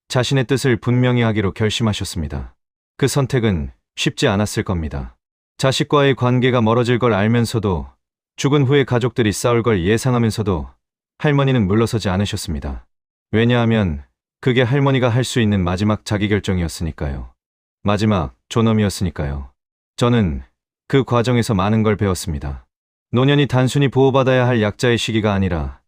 자신의 뜻을 분명히 하기로 결심하셨습니다. 그 선택은 쉽지 않았을 겁니다. 자식과의 관계가 멀어질 걸 알면서도 죽은 후에 가족들이 싸울 걸 예상하면서도 할머니는 물러서지 않으셨습니다. 왜냐하면 그게 할머니가 할 수 있는 마지막 자기결정이었으니까요. 마지막 존엄이었으니까요. 저는 그 과정에서 많은 걸 배웠습니다. 노년이 단순히 보호받아야 할 약자의 시기가 아니라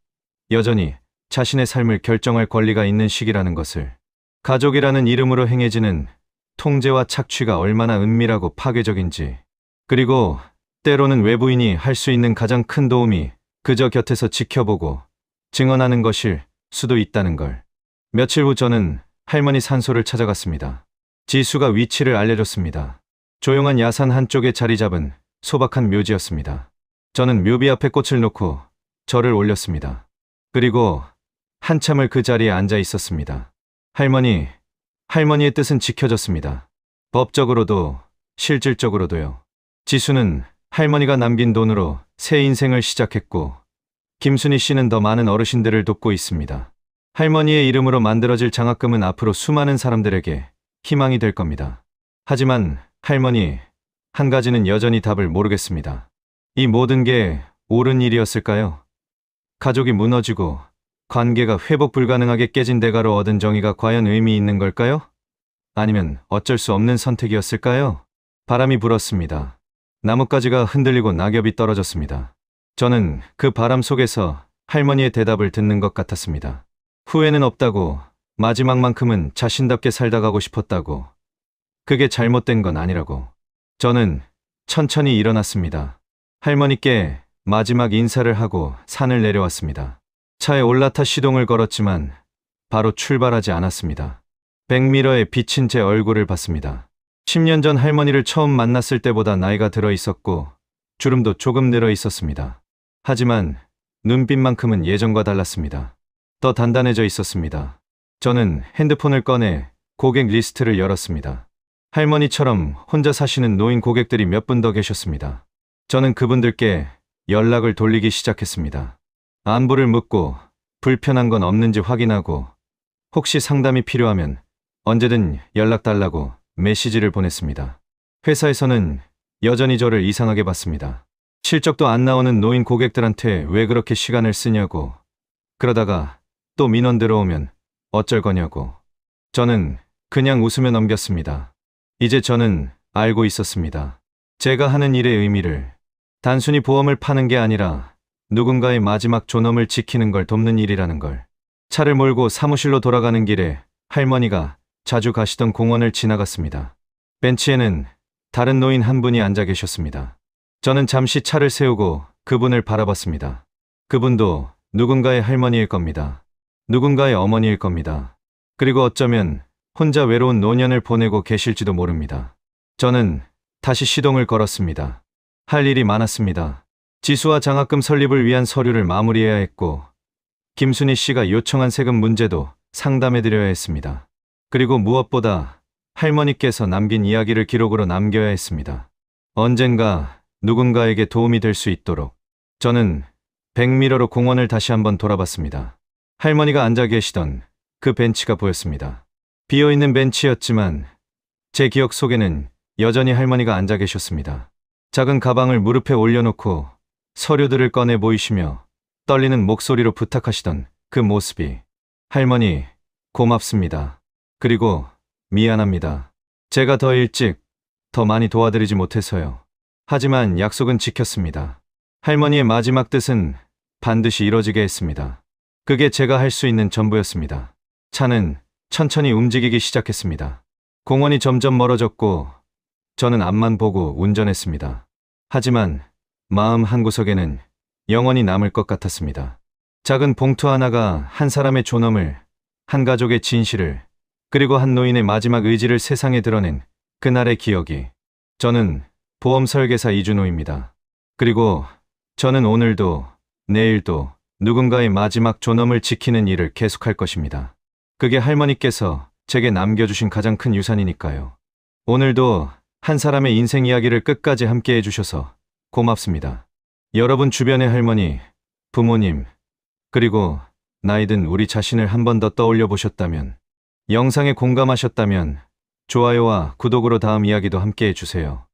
여전히 자신의 삶을 결정할 권리가 있는 시기라는 것을, 가족이라는 이름으로 행해지는 통제와 착취가 얼마나 은밀하고 파괴적인지, 그리고 때로는 외부인이 할 수 있는 가장 큰 도움이 그저 곁에서 지켜보고 증언하는 것일 수도 있다는 걸. 며칠 후 저는 할머니 산소를 찾아갔습니다. 지수가 위치를 알려줬습니다. 조용한 야산 한쪽에 자리 잡은 소박한 묘지였습니다. 저는 묘비 앞에 꽃을 놓고 절을 올렸습니다. 그리고 한참을 그 자리에 앉아 있었습니다. 할머니의 뜻은 지켜졌습니다. 법적으로도 실질적으로도요. 지수는 할머니가 남긴 돈으로 새 인생을 시작했고, 김순희 씨는 더 많은 어르신들을 돕고 있습니다. 할머니의 이름으로 만들어질 장학금은 앞으로 수많은 사람들에게 희망이 될 겁니다. 하지만 할머니, 한 가지는 여전히 답을 모르겠습니다. 이 모든 게 옳은 일이었을까요? 가족이 무너지고 관계가 회복 불가능하게 깨진 대가로 얻은 정의가 과연 의미 있는 걸까요? 아니면 어쩔 수 없는 선택이었을까요? 바람이 불었습니다. 나뭇가지가 흔들리고 낙엽이 떨어졌습니다. 저는 그 바람 속에서 할머니의 대답을 듣는 것 같았습니다. 후회는 없다고, 마지막만큼은 자신답게 살다 가고 싶었다고, 그게 잘못된 건 아니라고. 저는 천천히 일어났습니다. 할머니께 마지막 인사를 하고 산을 내려왔습니다. 차에 올라타 시동을 걸었지만 바로 출발하지 않았습니다. 백미러에 비친 제 얼굴을 봤습니다. 10년 전 할머니를 처음 만났을 때보다 나이가 들어 있었고 주름도 조금 늘어 있었습니다. 하지만 눈빛만큼은 예전과 달랐습니다. 더 단단해져 있었습니다. 저는 핸드폰을 꺼내 고객 리스트를 열었습니다. 할머니처럼 혼자 사시는 노인 고객들이 몇 분 더 계셨습니다. 저는 그분들께 연락을 돌리기 시작했습니다. 안부를 묻고 불편한 건 없는지 확인하고 혹시 상담이 필요하면 언제든 연락 달라고 메시지를 보냈습니다. 회사에서는 여전히 저를 이상하게 봤습니다. 실적도 안 나오는 노인 고객들한테 왜 그렇게 시간을 쓰냐고, 그러다가 또 민원 들어오면 어쩔 거냐고. 저는 그냥 웃으며 넘겼습니다. 이제 저는 알고 있었습니다. 제가 하는 일의 의미를. 단순히 보험을 파는 게 아니라 누군가의 마지막 존엄을 지키는 걸 돕는 일이라는 걸. 차를 몰고 사무실로 돌아가는 길에 할머니가 자주 가시던 공원을 지나갔습니다. 벤치에는 다른 노인 한 분이 앉아 계셨습니다. 저는 잠시 차를 세우고 그분을 바라봤습니다. 그분도 누군가의 할머니일 겁니다. 누군가의 어머니일 겁니다. 그리고 어쩌면 혼자 외로운 노년을 보내고 계실지도 모릅니다. 저는 다시 시동을 걸었습니다. 할 일이 많았습니다. 지수와 장학금 설립을 위한 서류를 마무리해야 했고, 김순희 씨가 요청한 세금 문제도 상담해드려야 했습니다. 그리고 무엇보다 할머니께서 남긴 이야기를 기록으로 남겨야 했습니다. 언젠가 누군가에게 도움이 될 수 있도록. 저는 백미러로 공원을 다시 한번 돌아봤습니다. 할머니가 앉아 계시던 그 벤치가 보였습니다. 비어있는 벤치였지만 제 기억 속에는 여전히 할머니가 앉아 계셨습니다. 작은 가방을 무릎에 올려놓고 서류들을 꺼내 보이시며 떨리는 목소리로 부탁하시던 그 모습이, 할머니, 고맙습니다. 그리고 미안합니다. 제가 더 일찍, 더 많이 도와드리지 못해서요. 하지만 약속은 지켰습니다. 할머니의 마지막 뜻은 반드시 이뤄지게 했습니다. 그게 제가 할 수 있는 전부였습니다. 차는 천천히 움직이기 시작했습니다. 공원이 점점 멀어졌고 저는 앞만 보고 운전했습니다. 하지만 마음 한구석에는 영원히 남을 것 같았습니다. 작은 봉투 하나가 한 사람의 존엄을, 한 가족의 진실을, 그리고 한 노인의 마지막 의지를 세상에 드러낸 그날의 기억이. 저는 보험 설계사 이준호입니다. 그리고 저는 오늘도 내일도 누군가의 마지막 존엄을 지키는 일을 계속할 것입니다. 그게 할머니께서 제게 남겨주신 가장 큰 유산이니까요. 오늘도 한 사람의 인생 이야기를 끝까지 함께 해주셔서 고맙습니다. 여러분 주변의 할머니, 부모님, 그리고 나이든 우리 자신을 한 번 더 떠올려 보셨다면, 영상에 공감하셨다면 좋아요와 구독으로 다음 이야기도 함께 해주세요.